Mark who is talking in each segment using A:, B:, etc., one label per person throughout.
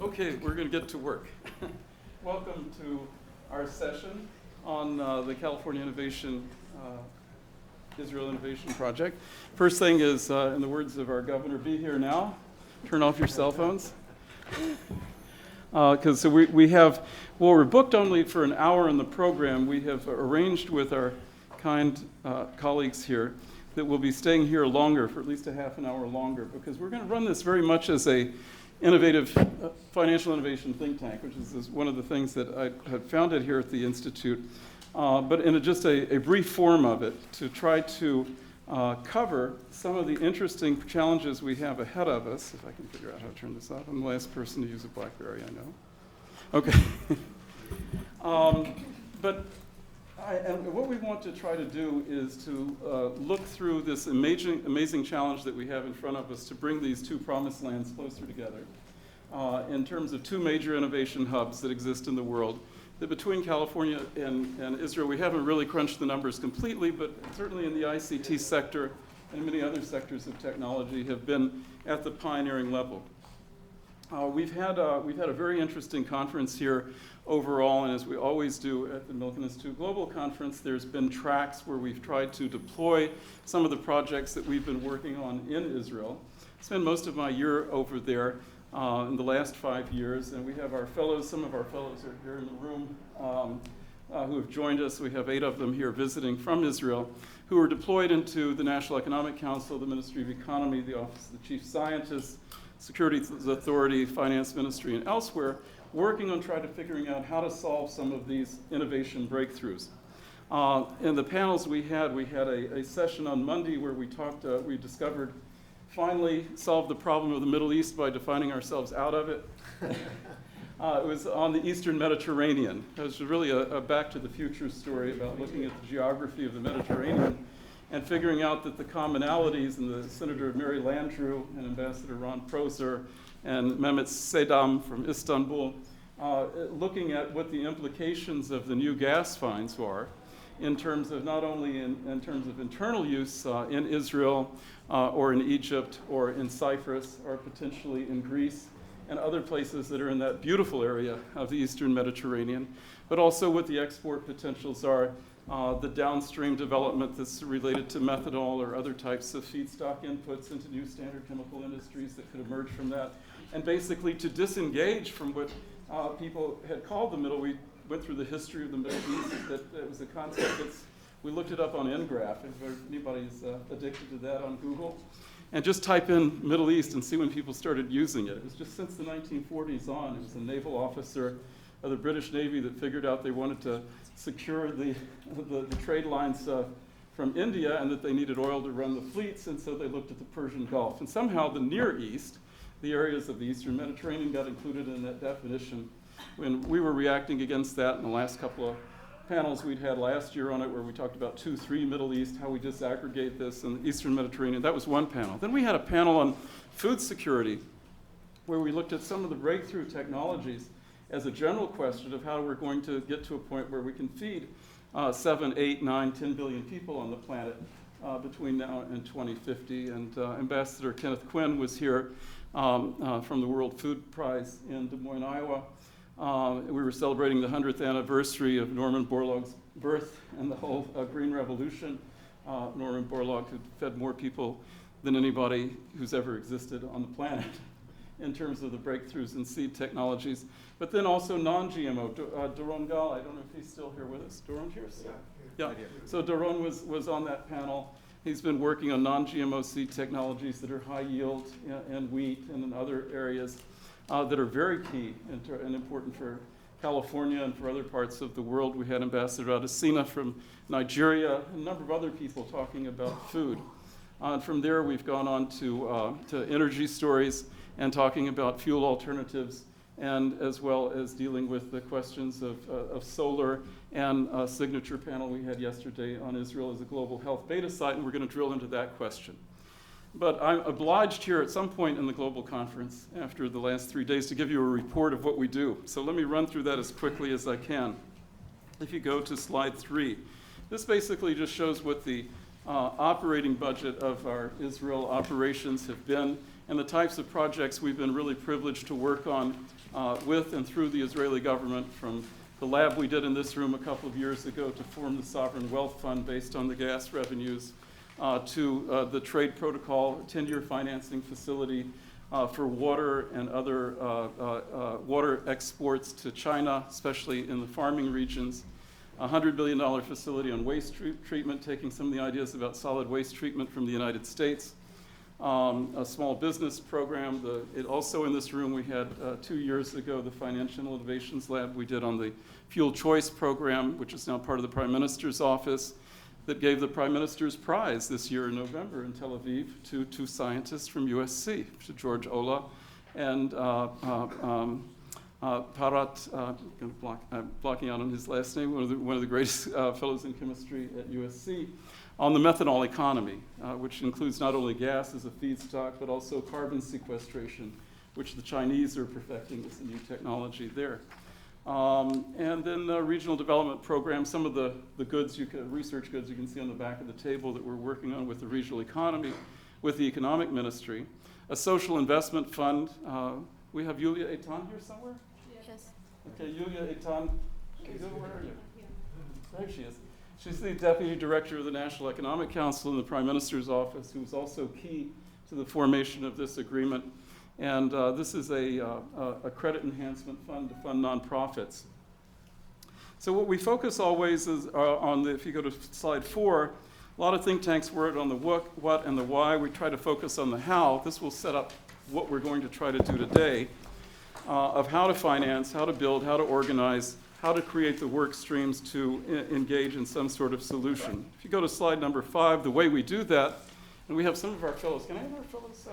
A: Okay, we're going to get to work. Welcome to our session on the California Israel Innovation Project. First thing is, in the words of our governor, be here now. Turn off your cell phones. Because we're booked only for an hour in the program. We have arranged with our kind colleagues here that we'll be staying here longer, for at least a half an hour longer, because we're going to run this very much as a innovative financial innovation think tank, which is one of the things that I had founded here at the Institute, but in just a brief form of it to try to cover some of the interesting challenges we have ahead of us. If I can figure out how to turn this off. I'm the last person to use a BlackBerry, I know. Okay. And what we want to try to do is to look through this amazing challenge that we have in front of us to bring these two promised lands closer together in terms of two major innovation hubs that exist in the world. That between California and Israel, we haven't really crunched the numbers completely, but certainly in the ICT sector and many other sectors of technology have been at the pioneering level. We've had a very interesting conference here overall, and as we always do at the Milken Institute Global Conference, there's been tracks where we've tried to deploy some of the projects that we've been working on in Israel. I spent most of my year over there in the last 5 years, and we have our fellows, some of our fellows are here in the room who have joined us. We have 8 of them here visiting from Israel, who are deployed into the National Economic Council, the Ministry of Economy, the Office of the Chief Scientist, Securities Authority, Finance Ministry, and elsewhere, working on trying to figuring out how to solve some of these innovation breakthroughs. In the panels we had a session on Monday where we discovered, finally solved the problem of the Middle East by defining ourselves out of it. It was on the Eastern Mediterranean. It was really a back to the future story about looking at the geography of the Mediterranean and figuring out that the commonalities, and the Senator Mary Landrieu and Ambassador Ron Prosor and Mehmet Sedam from Istanbul, looking at what the implications of the new gas finds are in terms of not only in terms of internal use in Israel or in Egypt or in Cyprus or potentially in Greece and other places that are in that beautiful area of the Eastern Mediterranean, but also what the export potentials are, the downstream development that's related to methanol or other types of feedstock inputs into new standard chemical industries that could emerge from that, and basically to disengage from what people had called the Middle. We went through the history of the Middle East. That it was a concept we looked it up on ngraph. If anybody's addicted to that on Google, and just type in Middle East and see when people started using it. It was just since the 1940s on. It was a naval officer of the British Navy that figured out they wanted to secure the trade lines from India, and that they needed oil to run the fleets, and so they looked at the Persian Gulf. And somehow the Near East, the areas of the Eastern Mediterranean, got included in that definition. When we were reacting against that in the last couple of panels we'd had last year on it, where we talked about 2-3 Middle East, how we disaggregate this in the Eastern Mediterranean. That was one panel. Then we had a panel on food security, where we looked at some of the breakthrough technologies as a general question of how we're going to get to a point where we can feed 7, 8, 9, 10 billion people on the planet between now and 2050. And Ambassador Kenneth Quinn was here from the World Food Prize in Des Moines, Iowa. We were celebrating the 100th anniversary of Norman Borlaug's birth and the whole Green Revolution. Norman Borlaug, who fed more people than anybody who's ever existed on the planet in terms of the breakthroughs in seed technologies. But then also non-GMO. Doron Gal, I don't know if he's still here with us. Doron here? Yeah. So Doron was on that panel. He's been working on non-GMO seed technologies that are high yield in wheat and in other areas that are very key and important for California and for other parts of the world. We had Ambassador Adesina from Nigeria, a number of other people talking about food. And from there, we've gone on to energy stories and talking about fuel alternatives, and as well as dealing with the questions of solar, and a signature panel we had yesterday on Israel as a global health beta site, and we're going to drill into that question. But I'm obliged here at some point in the global conference after the last 3 days to give you a report of what we do. So let me run through that as quickly as I can. If you go to slide 3, this basically just shows what the operating budget of our Israel operations have been and the types of projects we've been really privileged to work on with and through the Israeli government, from the lab we did in this room a couple of years ago to form the Sovereign Wealth Fund based on the gas revenues, to the trade protocol, 10-year financing facility for water and other water exports to China, especially in the farming regions, a $100 billion facility on waste treatment, taking some of the ideas about solid waste treatment from the United States, a small business program. Also in this room we had 2 years ago the Financial Innovations Lab we did on the Fuel Choice Program, which is now part of the Prime Minister's office, that gave the Prime Minister's Prize this year in November in Tel Aviv to 2 scientists from USC, to George Olah and Parat, blocking out on his last name, one of the greatest fellows in chemistry at USC, on the methanol economy, which includes not only gas as a feedstock, but also carbon sequestration, which the Chinese are perfecting as a new technology there. And then regional development programs, some of the goods, research goods you can see on the back of the table that we're working on with the regional economy, with the economic ministry. A social investment fund. We have Yulia Eitan here somewhere?
B: Yes.
A: Okay, Yulia Eitan, where are you? There she is. She's the Deputy Director of the National Economic Council in the Prime Minister's office, who's also key to the formation of this agreement. And this is a credit enhancement fund to fund nonprofits. So what we focus always is on if you go to slide 4, a lot of think tanks work on the what and the why. We try to focus on the how. This will set up what we're going to try to do today, of how to finance, how to build, how to organize, how to create the work streams to engage in some sort of solution. If you go to slide number 5, the way we do that, and we have some of our fellows. Can I have our fellows?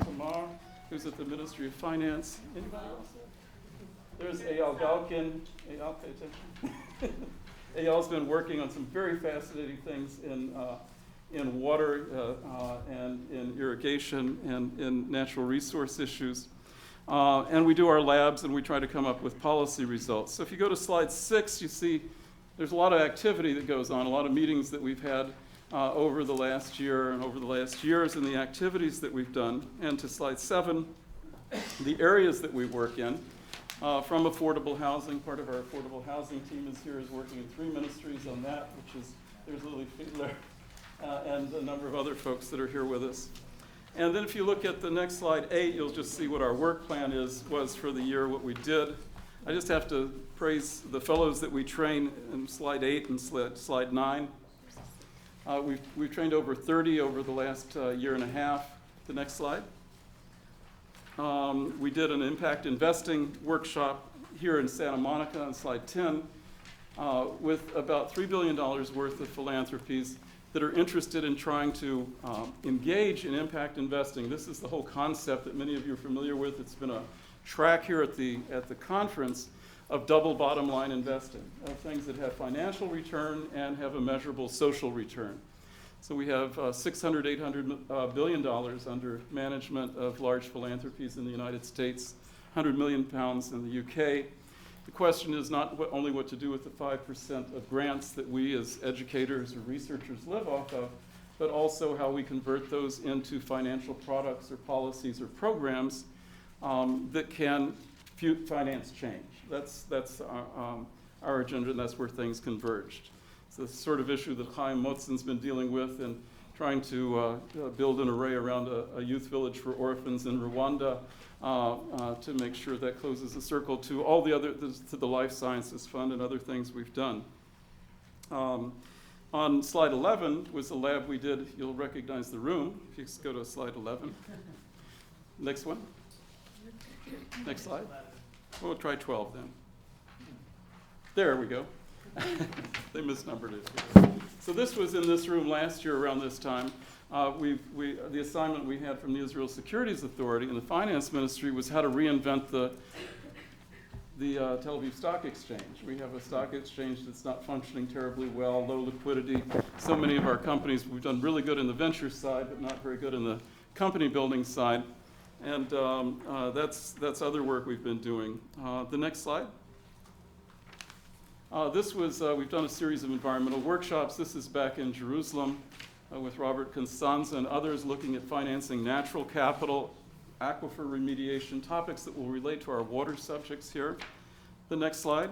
A: Tamar, who's at the Ministry of Finance. Anybody else? There's Eyal Galkin. Eyal, pay attention. Eyal's been working on some very fascinating things in water and in irrigation and in natural resource issues. And we do our labs and we try to come up with policy results. So if you go to slide 6, you see there's a lot of activity that goes on, a lot of meetings that we've had over the last year and over the last years, and the activities that we've done. And to slide 7, the areas that we work in. From affordable housing, part of our affordable housing team is here, is working in 3 ministries on that, which is, there's Lily Fiedler, and a number of other folks that are here with us. And then if you look at the next slide 8, you'll just see what our work plan was for the year, what we did. I just have to praise the fellows that we train in slide 8 and slide 9. We've trained over 30 over the last year and a half. The next slide. We did an impact investing workshop here in Santa Monica on slide 10 with about $3 billion worth of philanthropies that are interested in trying to engage in impact investing. This is the whole concept that many of you are familiar with. It's been a track here at the conference of double bottom line investing, of things that have financial return and have a measurable social return. So we have $600, $800 billion under management of large philanthropies in the United States, 100 million pounds in the UK. The question is not only what to do with the 5% of grants that we as educators or researchers live off of, but also how we convert those into financial products or policies or programs that can finance change. That's our agenda, and that's where things converged. It's the sort of issue that Chaim Motzen's been dealing with and trying to build an array around a youth village for orphans in Rwanda to make sure that closes the circle to all the other, to the Life Sciences Fund and other things we've done. On slide 11 was the lab we did. You'll recognize the room if you go to slide 11. Next one. Next slide. We'll try 12 then. There we go. They misnumbered it. So this was in this room last year around this time. The assignment we had from the Israel Securities Authority and the Finance Ministry was how to reinvent the Tel Aviv Stock Exchange. We have a stock exchange that's not functioning terribly well, low liquidity. So many of our companies, we've done really good in the venture side, but not very good in the company building side. And that's other work we've been doing. The next slide. We've done a series of environmental workshops. This is back in Jerusalem with Robert Constanza and others looking at financing natural capital aquifer remediation, topics that will relate to our water subjects here. The next slide.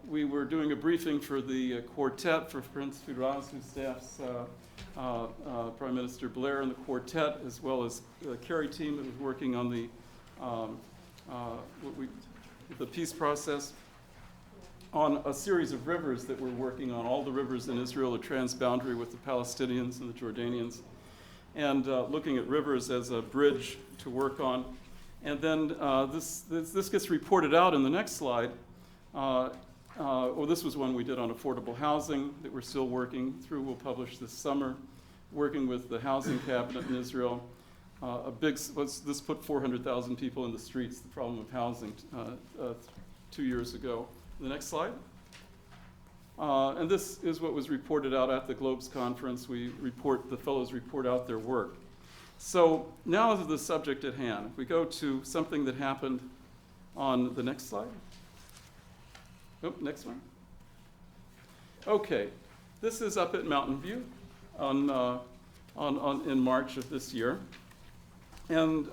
A: We were doing a briefing for the quartet for Prince Firas, who staffs Prime Minister Blair and the quartet, as well as the Kerry team that was working on the peace process, on a series of rivers that we're working on. All the rivers in Israel are transboundary with the Palestinians and the Jordanians, and looking at rivers as a bridge to work on. And then this gets reported out in the next slide. This was one we did on affordable housing that we're still working through. We'll publish this summer, working with the housing cabinet in Israel. This put 400,000 people in the streets, the problem of housing 2 years ago. The next slide. And this is what was reported out at the Globes conference. The fellows report out their work. So now to the subject at hand. If we go to something that happened on the next slide. Oh, next one. Okay, this is up at Mountain View in March of this year. And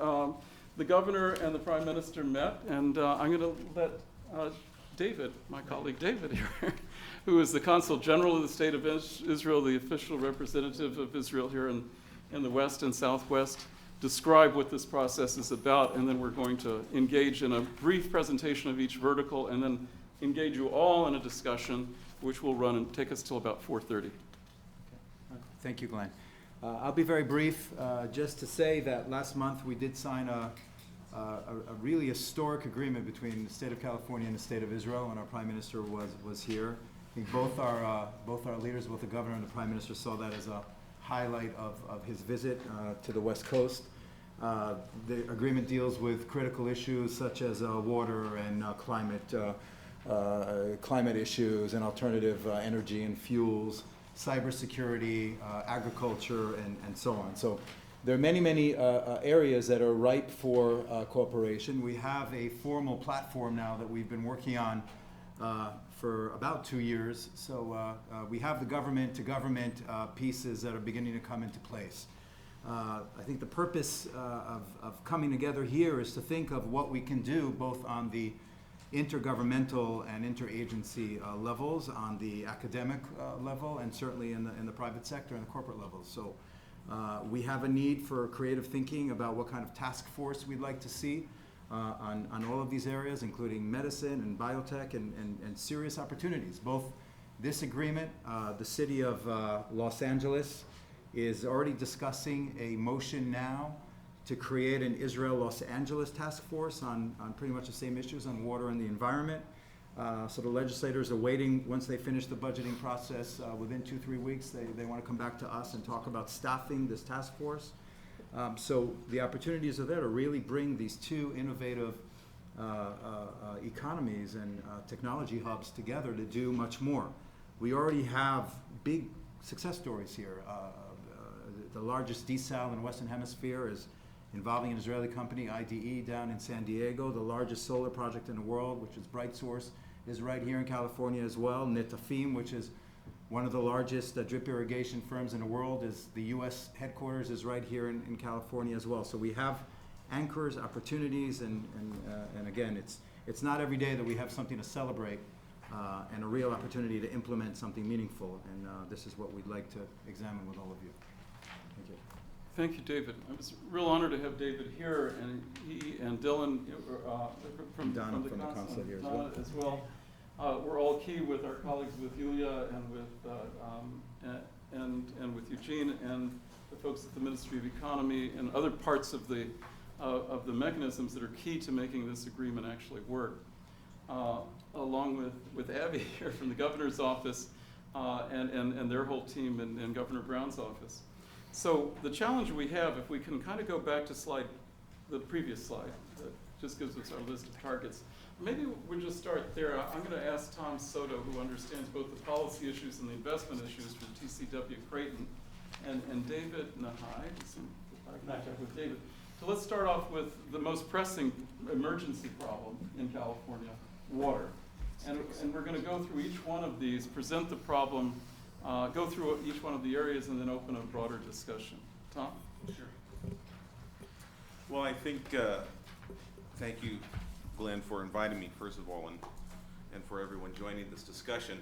A: the governor and the prime minister met, and I'm going to let David, my colleague David here, who is the Consul General of the State of Israel, the official representative of Israel here in the West and Southwest, describe what this process is about, and then we're going to engage in a brief presentation of each vertical, and then engage you all in a discussion, which will run and take us till about 4:30.
B: Okay. Thank you, Glenn. I'll be very brief, just to say that last month we did sign a really historic agreement between the state of California and the state of Israel, and our prime minister was here. I think both our leaders, both the governor and the prime minister, saw that as a highlight of his visit to the West Coast. The agreement deals with critical issues such as water and climate issues and alternative energy and fuels, cybersecurity, agriculture, and so on. So there are many areas that are ripe for cooperation. We have a formal platform now that we've been working on for about 2 years. So we have the government-to-government pieces that are beginning to come into place. I think the purpose of coming together here is to think of what we can do both on the intergovernmental and interagency levels, on the academic level, and certainly in the private sector and the corporate level. So we have a need for creative thinking about what kind of task force we'd like to see on all of these areas, including medicine and biotech and serious opportunities. Both this agreement, the city of Los Angeles is already discussing a motion now to create an Israel-Los Angeles task force on pretty much the same issues on water and the environment. So the legislators are waiting, once they finish the budgeting process, within 2-3 weeks, they want to come back to us and talk about staffing this task force. So the opportunities are there to really bring these two innovative economies and technology hubs together to do much more. We already have big success stories here. The largest desal in the Western Hemisphere is involving an Israeli company, IDE, down in San Diego. The largest solar project in the world, which is BrightSource, is right here in California as well. Netafim, which is one of the largest drip irrigation firms in the world, is the U.S. headquarters is right here in California as well. So we have anchors, opportunities, and again, it's not every day that we have something to celebrate and a real opportunity to implement something meaningful. And this is what we'd like to examine with all of you. Thank you.
A: Thank you, David. It was a real honor to have David here, and he and Dylan from the consulate here as well. We're all key with our colleagues, with Yulia and with Eugene and the folks at the Ministry of Economy and other parts of the mechanisms that are key to making this agreement actually work. Along with Avi here from the governor's office and their whole team and Governor Brown's office. So the challenge we have, if we can kind of go back to the previous slide, that just gives us our list of targets. Maybe we'll just start there. I'm going to ask Tom Soto, who understands both the policy issues and the investment issues from TCW Creighton, and David Nahai, with David. So let's start off with the most pressing emergency problem in California, water. And we're going to go through each one of these, present the problem, go through each one of the areas, and then open a broader discussion. Tom?
C: Sure. Well, I think, thank you, Glenn, for inviting me, first of all, and for everyone joining this discussion.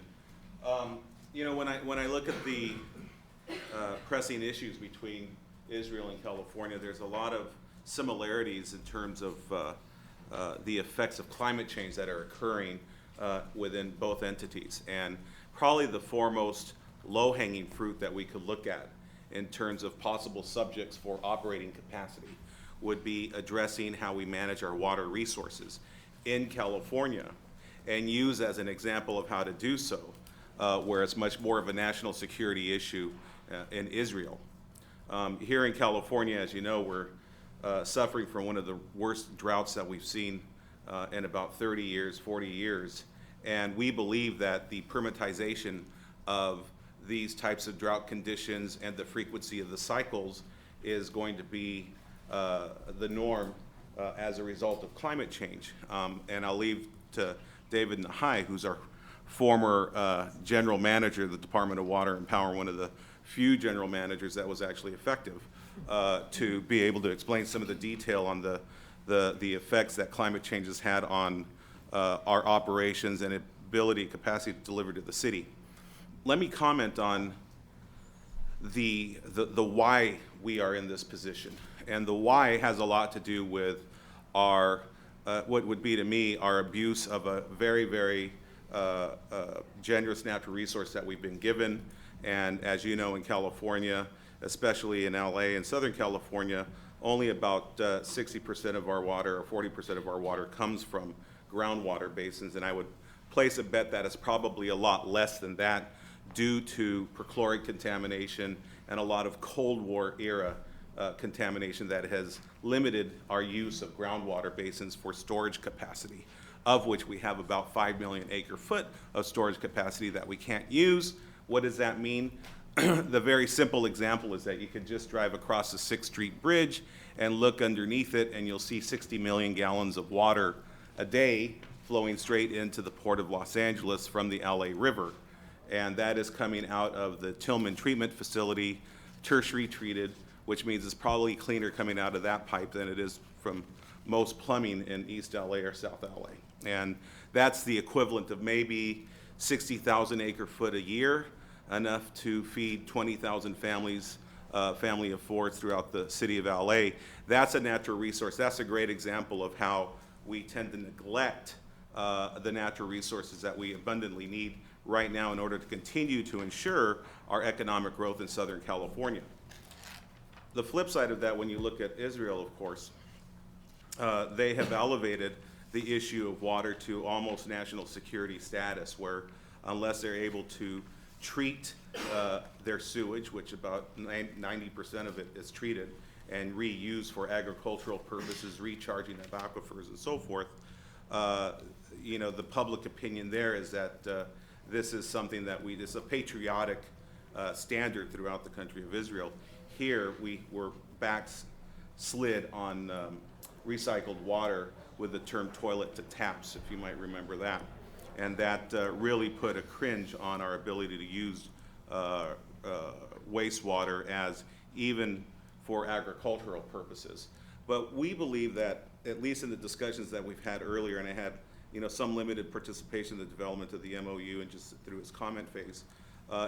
C: You know, when I look at the pressing issues between Israel and California, there's a lot of similarities in terms of the effects of climate change that are occurring within both entities. And probably the foremost low-hanging fruit that we could look at in terms of possible subjects for operating capacity would be addressing how we manage our water resources in California, and use as an example of how to do so, where it's much more of a national security issue in Israel. Here in California, as you know, we're suffering from one of the worst droughts that we've seen in about 30 years, 40 years. And we believe that the permitization of these types of drought conditions and the frequency of the cycles is going to be the norm as a result of climate change. And I'll leave to David Nahai, who's our former general manager of the Department of Water and Power, one of the few general managers that was actually effective, to be able to explain some of the detail on the effects that climate change has had on our operations and ability, capacity to deliver to the city. Let me comment on the why we are in this position. And the why has a lot to do with our, what would be to me, our abuse of a very, very generous natural resource that we've been given. And as you know, in California, especially in LA and Southern California, only about 60% of our water, or 40% of our water, comes from groundwater basins. And I would place a bet that it's probably a lot less than that, due to perchlorate contamination and a lot of Cold War era contamination that has limited our use of groundwater basins for storage capacity, of which we have about 5 million acre-foot of storage capacity that we can't use. What does that mean? The very simple example is that you could just drive across the 6th Street Bridge and look underneath it, and you'll see 60 million gallons of water a day flowing straight into the Port of Los Angeles from the LA River. And that is coming out of the Tillman Treatment Facility, tertiary treated, which means it's probably cleaner coming out of that pipe than it is from most plumbing in East LA or South LA. And that's the equivalent of maybe 60,000 acre-foot a year, enough to feed 20,000 families, family of four throughout the city of LA. That's a natural resource. That's a great example of how we tend to neglect the natural resources that we abundantly need right now in order to continue to ensure our economic growth in Southern California. The flip side of that, when you look at Israel, of course, they have elevated the issue of water to almost national security status, where unless they're able to treat their sewage, which about 90% of it is treated and reused for agricultural purposes, recharging of aquifers and so forth, you know, the public opinion there is that this is something that it's a patriotic standard throughout the country of Israel. Here, we were backslid on recycled water with the term toilet to taps, if you might remember that. And that really put a cringe on our ability to use wastewater as even for agricultural purposes. But we believe that, at least in the discussions that we've had earlier, and I had some limited participation in the development of the MOU and just through its comment phase,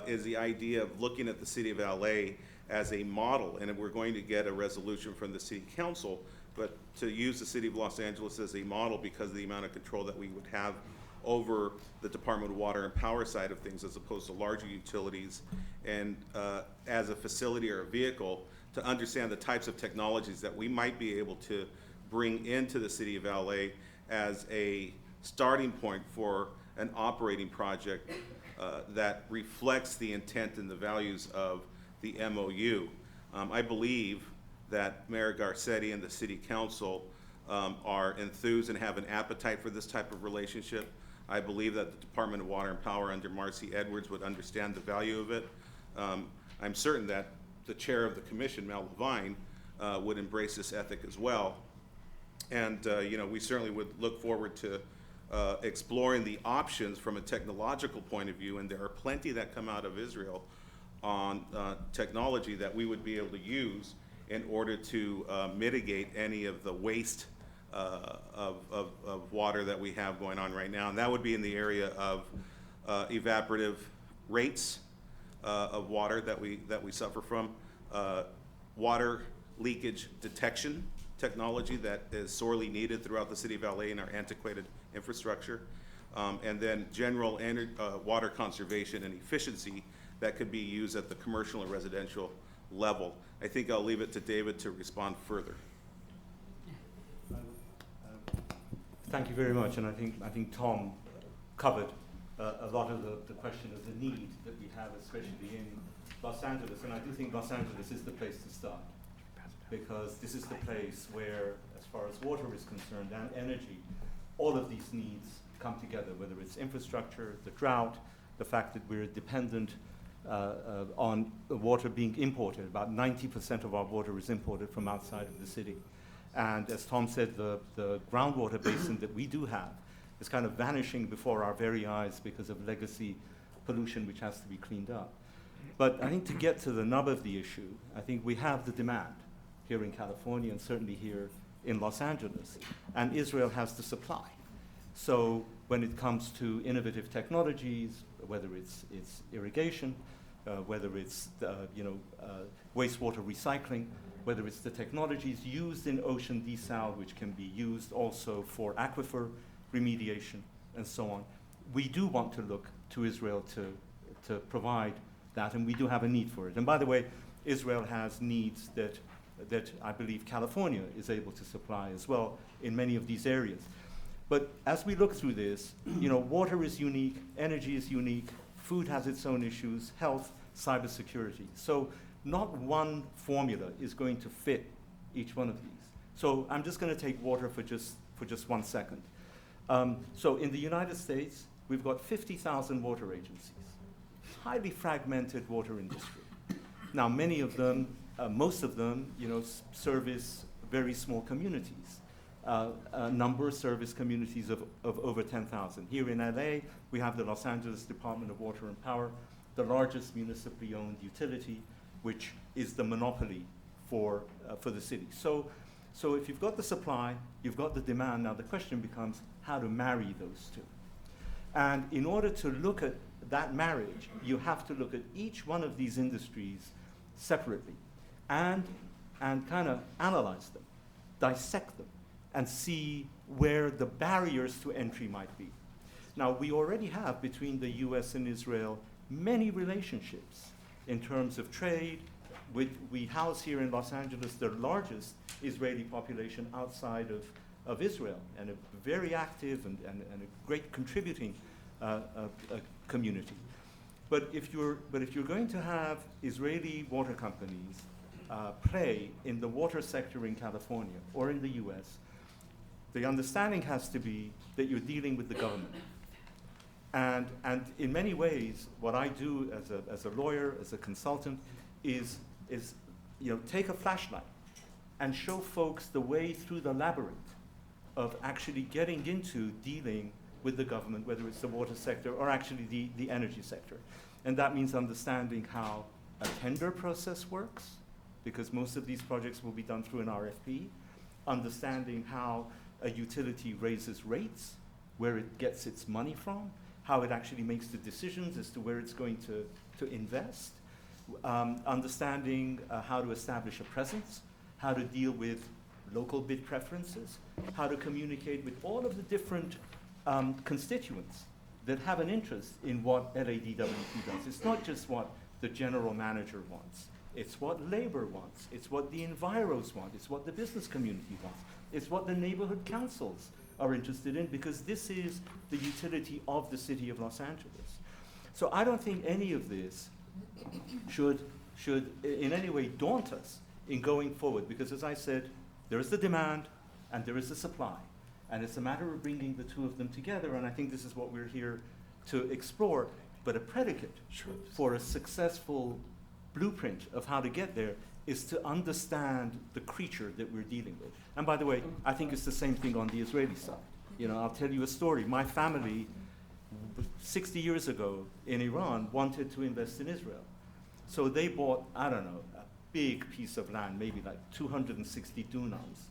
C: is the idea of looking at the city of LA as a model. And we're going to get a resolution from the city council, but to use the city of Los Angeles as a model because of the amount of control that we would have over the Department of Water and Power side of things, as opposed to larger utilities, and as a facility or a vehicle to understand the types of technologies that we might be able to bring into the city of LA as a starting point for an operating project that reflects the intent and the values of the MOU. I believe that Mayor Garcetti and the City Council are enthused and have an appetite for this type of relationship. I believe that the Department of Water and Power under Marcy Edwards would understand the value of it. I'm certain that the chair of the commission, Mel Levine, would embrace this ethic as well. And we certainly would look forward to exploring the options from a technological point of view, and there are plenty that come out of Israel on technology that we would be able to use in order to mitigate any of the waste of water that we have going on right now. And that would be in the area of evaporative rates of water that we suffer from, water leakage detection technology that is sorely needed throughout the city of LA in our antiquated infrastructure, and then general water conservation and efficiency that could be used at the commercial and residential level. I think I'll leave it to David to respond further.
D: Thank you very much, and I think Tom covered a lot of the question of the need that we have, especially in Los Angeles, and I do think Los Angeles is the place to start, because this is the place where, as far as water is concerned and energy, all of these needs come together, whether it's infrastructure, the drought, the fact that we're dependent on water being imported. About 90% of our water is imported from outside of the city. And as Tom said, the groundwater basin that we do have is kind of vanishing before our very eyes because of legacy pollution which has to be cleaned up. But I think to get to the nub of the issue, I think we have the demand here in California and certainly here in Los Angeles, and Israel has the supply. So when it comes to innovative technologies, whether it's irrigation, whether it's wastewater recycling, whether it's the technologies used in ocean desal, which can be used also for aquifer remediation and so on, we do want to look to Israel to provide that, and we do have a need for it. And by the way, Israel has needs that I believe California is able to supply as well in many of these areas. But as we look through this, water is unique, energy is unique, food has its own issues, health, cybersecurity. So not one formula is going to fit each one of these. So I'm just going to take water for just 1 second. So in the United States, we've got 50,000 water agencies, highly fragmented water industry. Now, many of them, most of them, service very small communities. A number of service communities of over 10,000. Here in LA, we have the Los Angeles Department of Water and Power, the largest municipally owned utility, which is the monopoly for the city. So if you've got the supply, you've got the demand. Now the question becomes how to marry those two. And in order to look at that marriage, you have to look at each one of these industries separately and kind of analyze them, dissect them, and see where the barriers to entry might be. Now, we already have between the US and Israel many relationships in terms of trade. We house here in Los Angeles the largest Israeli population outside of Israel, and a very active and a great contributing community. But if you're going to have Israeli water companies play in the water sector in California or in the US, the understanding has to be that you're dealing with the government. And in many ways, what I do as a lawyer, as a consultant, is take a flashlight and show folks the way through the labyrinth of actually getting into dealing with the government, whether it's the water sector or actually the energy sector. And that means understanding how a tender process works, because most of these projects will be done through an RFP, understanding how a utility raises rates, where it gets its money from, how it actually makes the decisions as to where it's going to invest, understanding how to establish a presence, how to deal with local bid preferences, how to communicate with all of the different constituents that have an interest in what LADWP does. It's not just what the general manager wants. It's what labor wants. It's what the enviros want. It's what the business community wants. It's what the neighborhood councils are interested in, because this is the utility of the city of Los Angeles. So I don't think any of this should in any way daunt us in going forward, because as I said, there is the demand and there is the supply. And it's a matter of bringing the two of them together, and I think this is what we're here to explore. But a predicate for a successful blueprint of how to get there is to understand the creature that we're dealing with. And by the way, I think it's the same thing on the Israeli side. I'll tell you a story. My family, 60 years ago in Iran, wanted to invest in Israel. So they bought, big piece of land, maybe like 260 dunams.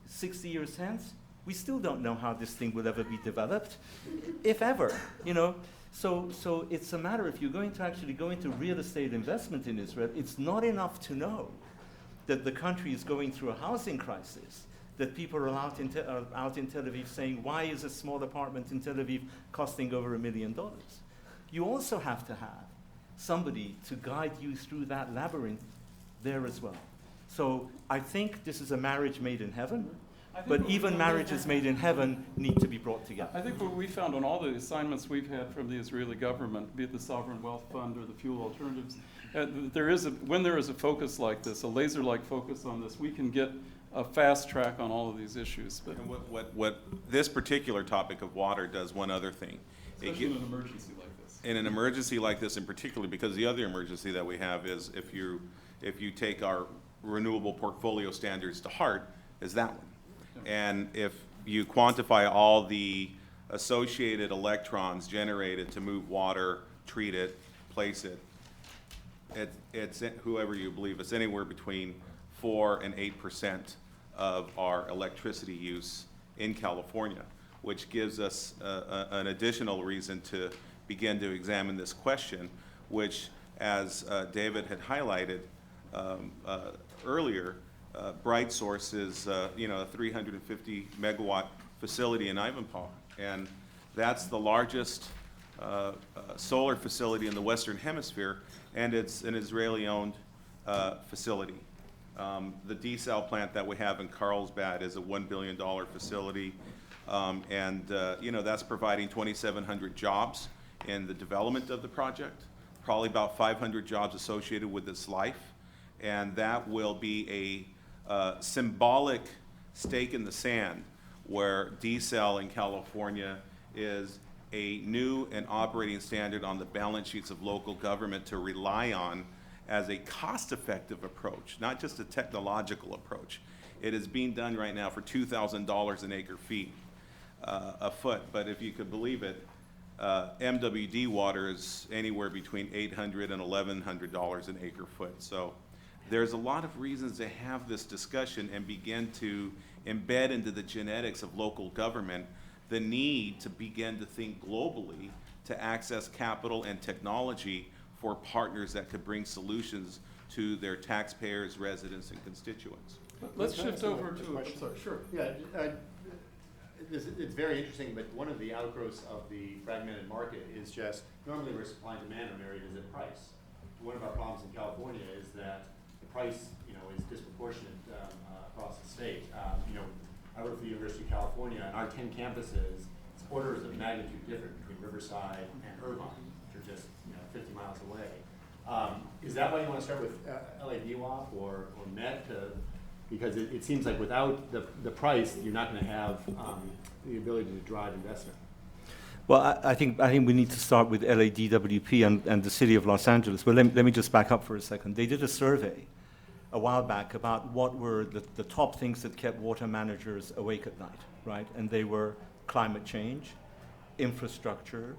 D: 60 years hence, we still don't know how this thing will ever be developed, if ever, you know. So it's a matter, if you're going to actually go into real estate investment in Israel, it's not enough to know that the country is going through a housing crisis, that people are out in Tel Aviv saying, why is a small apartment in Tel Aviv costing over $1 million? You also have to have somebody to guide you through that labyrinth there as well. So I think this is a marriage made in heaven, but even marriages made in heaven need to be brought together.
A: I think what we found on all the assignments we've had from the Israeli government, be it the Sovereign Wealth Fund or the Fuel Alternatives, when there is a focus like this, a laser-like focus on this, we can get a fast track on all of these issues. But
C: And what this particular topic of water does one other thing.
A: especially in an emergency like this.
C: In an emergency like this in particular, because the other emergency that we have is if you take our renewable portfolio standards to heart, is that one. And if you quantify all the associated electrons generated to move water, treat it, place it, it's whoever you believe, it's anywhere between 4 and 8% of our electricity use in California, which gives us an additional reason to begin to examine this question, which, as David had highlighted earlier, Bright Source is a 350 megawatt facility in Ivanpah, and that's the largest solar facility in the Western Hemisphere, and it's an Israeli-owned facility. The desal plant that we have in Carlsbad is a $1 billion facility, and that's providing 2,700 jobs in the development of the project, probably about 500 jobs associated with its life, and that will be a symbolic stake in the sand where desal in California is a new and operating standard on the balance sheets of local government to rely on as a cost-effective approach, not just a technological approach. It is being done right now for $2,000 an acre feet, a foot, but if you could believe it, MWD water is anywhere between $800 and $1,100 an acre foot. So there's a lot of reasons to have this discussion and begin to embed into the genetics of local government the need to begin to think globally to access capital and technology for partners that could bring solutions to their taxpayers, residents, and constituents.
A: Let's shift over to,
E: question.
A: sorry, sure.
E: Yeah, it's very interesting, but one of the outgrowths of the fragmented market is just, normally we're supply and demand on areas at price. One of our problems in California is that the price, is disproportionate across the state. I work for the University of California, and our 10 campuses, it's orders of magnitude different between Riverside and Irvine, which are just 50 miles away. Is that why you want to start with LADWOP or MET? Because it seems like without the price, you're not going to have the ability to drive investment.
D: Well, I think we need to start with LADWP and the city of Los Angeles. Well, let me just back up for a second. They did a survey a while back about what were the top things that kept water managers awake at night, right? And they were climate change, infrastructure,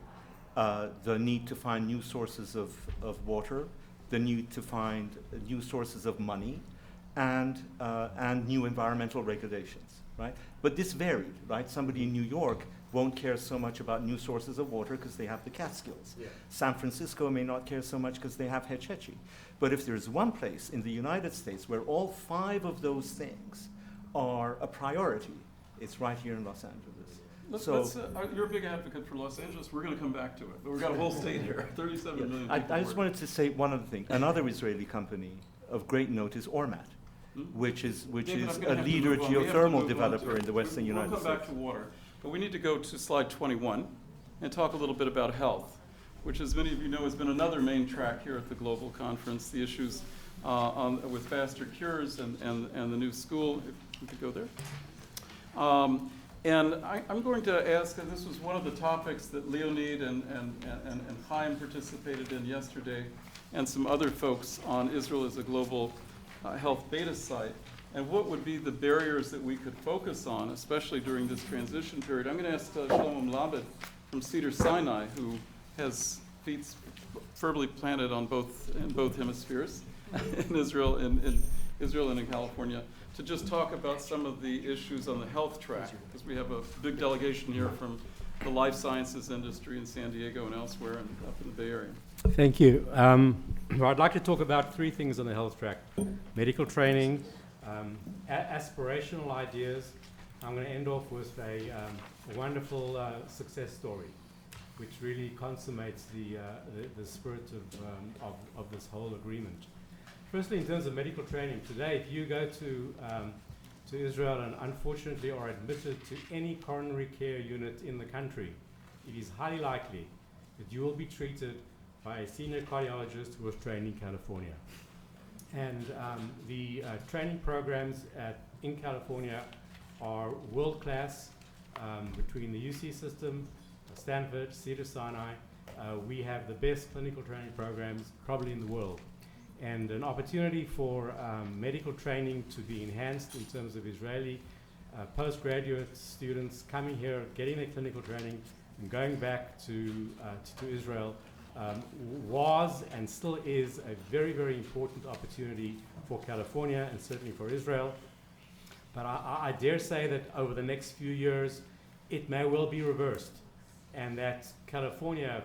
D: the need to find new sources of water, the need to find new sources of money, and new environmental regulations, right? But this varied, right? Somebody in New York won't care so much about new sources of water because they have the Catskills. Yeah. San Francisco may not care so much because they have Hetch Hetchy. But if there's one place in the United States where all 5 of those things are a priority, it's right here in Los Angeles.
A: You're a big advocate for Los Angeles. We're going to come back to it. But we've got a whole state here, 37 million people.
D: I just wanted to say one other thing. Another Israeli company of great note is Ormat, which is a leader geothermal developer in the western United States.
A: We'll come back to water. But we need to go to slide 21 and talk a little bit about health, which, as many of you know, has been another main track here at the global conference, the issues with faster cures and the new school. If we could go there. And I'm going to ask, and this was one of the topics that Leonid and Chaim participated in yesterday, and some other folks on Israel as a global health beta site, and what would be the barriers that we could focus on, especially during this transition period. I'm going to ask Shlomo Mlabed from Cedar Sinai, who has feet firmly planted in both hemispheres, in Israel, in Israel and in California, to just talk about some of the issues on the health track, because we have a big delegation here from the life sciences industry in San Diego and elsewhere and up in the Bay Area.
F: Thank you. Well, I'd like to talk about three things on the health track: medical training, aspirational ideas. I'm going to end off with a wonderful success story, which really consummates the spirit of this whole agreement. Firstly, in terms of medical training, today, if you go to Israel and unfortunately are admitted to any coronary care unit in the country, it is highly likely that you will be treated by a senior cardiologist who was trained in California. And the training programs in California are world-class. Between the UC system, Stanford, Cedars-Sinai, we have the best clinical training programs probably in the world. And an opportunity for medical training to be enhanced in terms of Israeli postgraduate students coming here, getting their clinical training, and going back to Israel was and still is a very, very important opportunity for California and certainly for Israel. But I dare say that over the next few years, it may well be reversed, and that California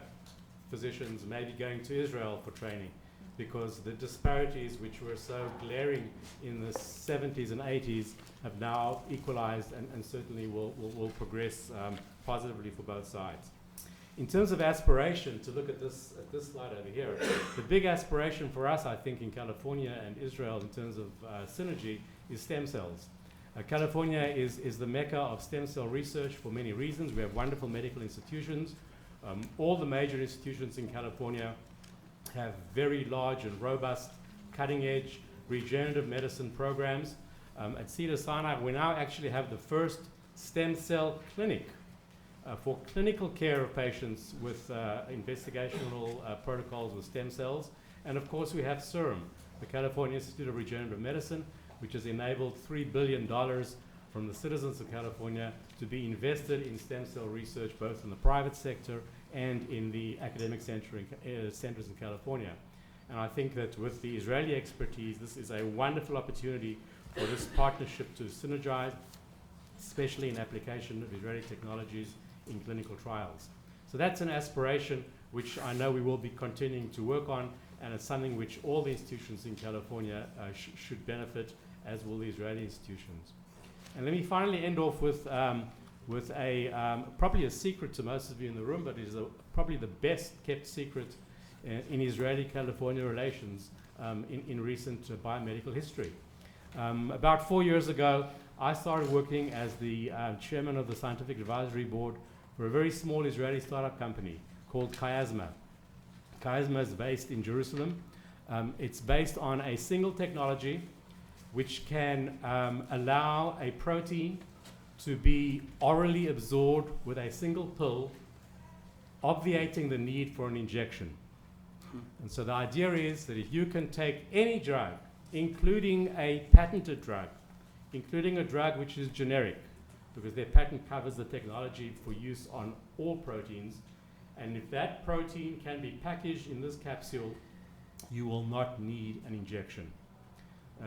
F: physicians may be going to Israel for training, because the disparities which were so glaring in the 70s and 80s have now equalized and certainly will progress positively for both sides. In terms of aspiration, to look at this slide over here, the big aspiration for us, I think, in California and Israel in terms of synergy is stem cells. California is the mecca of stem cell research for many reasons. We have wonderful medical institutions. All the major institutions in California have very large and robust, cutting-edge regenerative medicine programs. At Cedars-Sinai, we now actually have the first stem cell clinic for clinical care of patients with investigational protocols with stem cells. And of course, we have CIRM, the California Institute of Regenerative Medicine, which has enabled $3 billion from the citizens of California to be invested in stem cell research, both in the private sector and in the academic centers in California. And I think that with the Israeli expertise, this is a wonderful opportunity for this partnership to synergize, especially in application of Israeli technologies in clinical trials. So that's an aspiration which I know we will be continuing to work on, and it's something which all the institutions in California should benefit, as will the Israeli institutions. And let me finally end off with probably a secret to most of you in the room, but it is probably the best kept secret in Israeli-California relations in recent biomedical history. About 4 years ago, I started working as the chairman of the scientific advisory board for a very small Israeli startup company called Chiasma. Chiasma is based in Jerusalem. It's based on a single technology which can allow a protein to be orally absorbed with a single pill, obviating the need for an injection. And so the idea is that if you can take any drug, including a patented drug, including a drug which is generic, because their patent covers the technology for use on all proteins, and if that protein can be packaged in this capsule, you will not need an injection.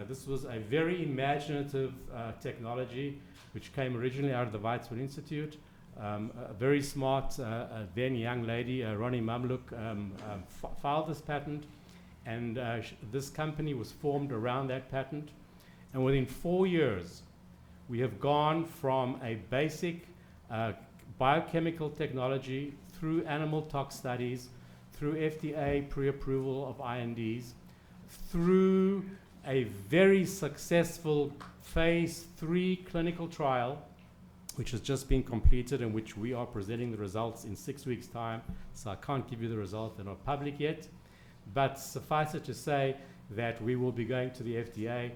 F: This was a very imaginative technology which came originally out of the Weizmann Institute. A very smart, then young lady, Ronnie Mamluk, filed this patent, and this company was formed around that patent. And within 4 years, we have gone from a basic biochemical technology through animal tox studies, through FDA pre-approval of INDs, through a very successful phase 3 clinical trial, which has just been completed and which we are presenting the results in 6 weeks' time. So I can't give you the results, they're not public yet. But suffice it to say that we will be going to the FDA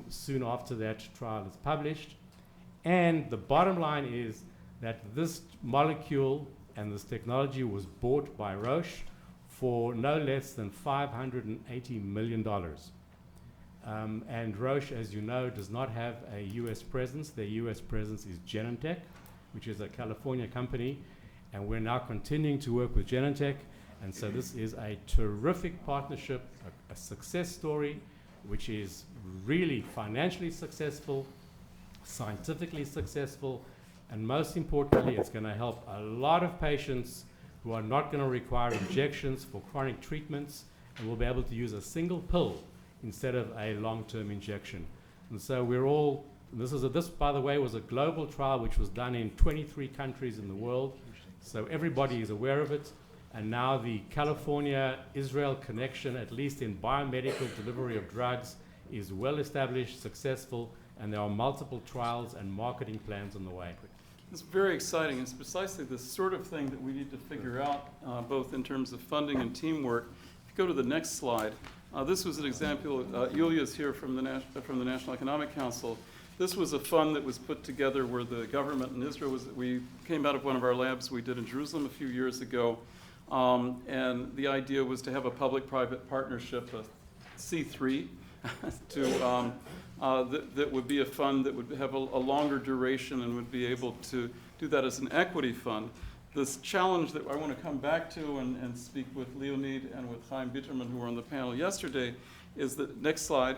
F: soon after that trial is published. And the bottom line is that this molecule and this technology was bought by Roche for no less than $580 million. And Roche, as you know, does not have a US presence. Their US presence is Genentech, which is a California company. And we're now continuing to work with Genentech. And so this is a terrific partnership, a success story, which is really financially successful, scientifically successful, and most importantly, it's going to help a lot of patients who are not going to require injections for chronic treatments and will be able to use a single pill instead of a long-term injection. And so we're all, this, by the way, was a global trial which was done in 23 countries in the world, so everybody is aware of it. And now the California-Israel connection, at least in biomedical delivery of drugs, is well established, successful, and there are multiple trials and marketing plans on the way.
A: It's very exciting. It's precisely the sort of thing that we need to figure out, both in terms of funding and teamwork. If you go to the next slide, this was an example. Yulia's here from the National Economic Council. This was a fund that was put together where the government in Israel we came out of one of our labs we did in Jerusalem a few years ago. And the idea was to have a public-private partnership, a C3, that would be a fund that would have a longer duration and would be able to do that as an equity fund. This challenge that I want to come back to and speak with Leonid and with Chaim Bitterman, who were on the panel yesterday, is the next slide,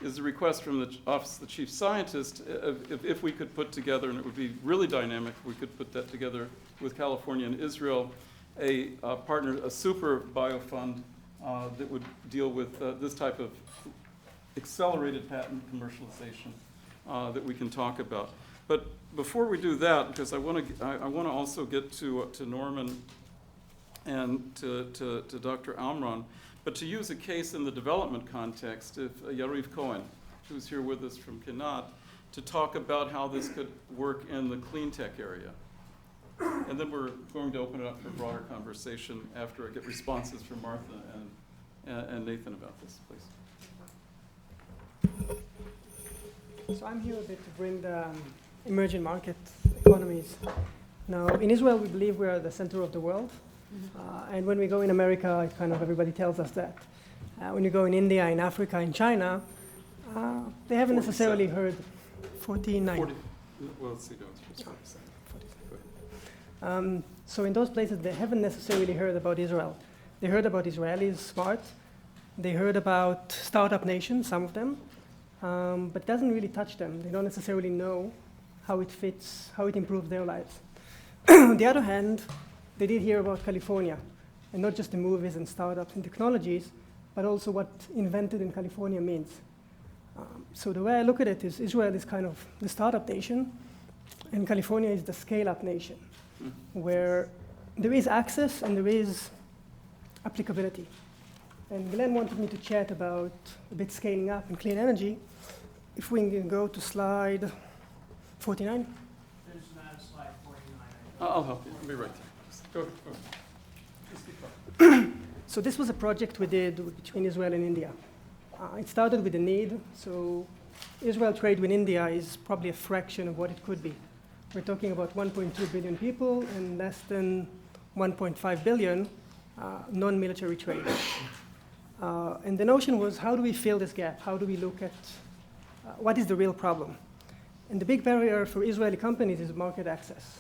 A: is a request from the Office of the Chief Scientist, if we could put together, and it would be really dynamic, we could put that together with California and Israel, a super biofund that would deal with this type of accelerated patent commercialization that we can talk about. But before we do that, because I want to also get to Norman and to Dr. Amram, but to use a case in the development context, if Yariv Cohen, who's here with us from Kenat, to talk about how this could work in the clean tech area. And then we're going to open it up for broader conversation after I get responses from Martha and Nathan about this, please.
G: So I'm here a bit to bring the emerging market economies. Now, in Israel, we believe we are the center of the world. And when we go in America, kind of everybody tells us that. When you go in India, in Africa, in China, they haven't necessarily heard 49.
A: 40, well, let's see, it's 47.
G: So in those places, they haven't necessarily heard about Israel. They heard about Israelis smart. They heard about startup nations, some of them, but it doesn't really touch them. They don't necessarily know how it fits, how it improves their lives. On the other hand, they did hear about California, and not just the movies and startups and technologies, but also what invented in California means. So the way I look at it is Israel is kind of the startup nation, and California is the scale-up nation, where there is access and there is applicability. And Glenn wanted me to chat about a bit scaling up and clean energy. If we can go to slide 49.
H: There's not a slide 49.
A: I'll help you. I'll be right there. Go ahead. Just keep talking.
G: So this was a project we did between Israel and India. It started with a need. So Israel trade with India is probably a fraction of what it could be. We're talking about 1.2 billion people and less than 1.5 billion non-military trade. And the notion was, how do we fill this gap? How do we look at what is the real problem? And the big barrier for Israeli companies is market access.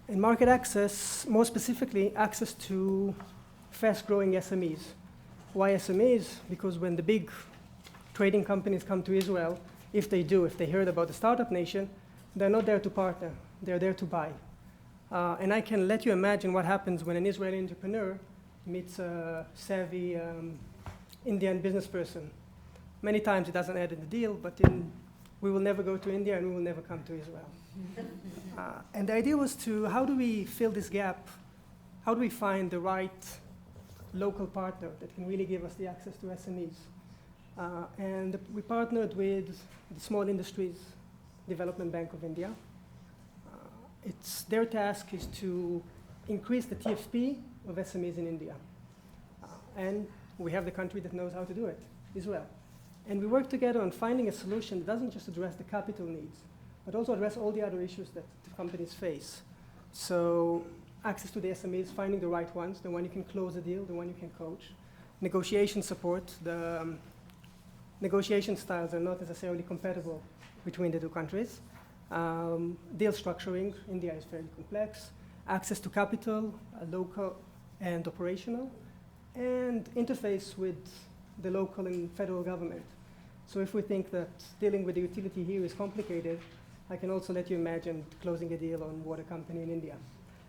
G: And market access, more specifically, access to fast-growing SMEs. Why SMEs? Because when the big trading companies come to Israel, if they heard about the startup nation, they're not there to partner. They're there to buy. And I can let you imagine what happens when an Israeli entrepreneur meets a savvy Indian business person. Many times it doesn't add in the deal, but we will never go to India and we will never come to Israel. And the idea was how do we fill this gap? How do we find the right local partner that can really give us the access to SMEs? And we partnered with the Small Industries Development Bank of India. Their task is to increase the TFP of SMEs in India. And we have the country that knows how to do it, Israel. And we work together on finding a solution that doesn't just address the capital needs, but also address all the other issues that the companies face. So access to the SMEs, finding the right ones, the one you can close a deal, the one you can coach. Negotiation support, the negotiation styles are not necessarily compatible between the two countries. Deal structuring, India is fairly complex. Access to capital, and operational, and interface with the local and federal government. So if we think that dealing with the utility here is complicated, I can also let you imagine closing a deal on water company in India.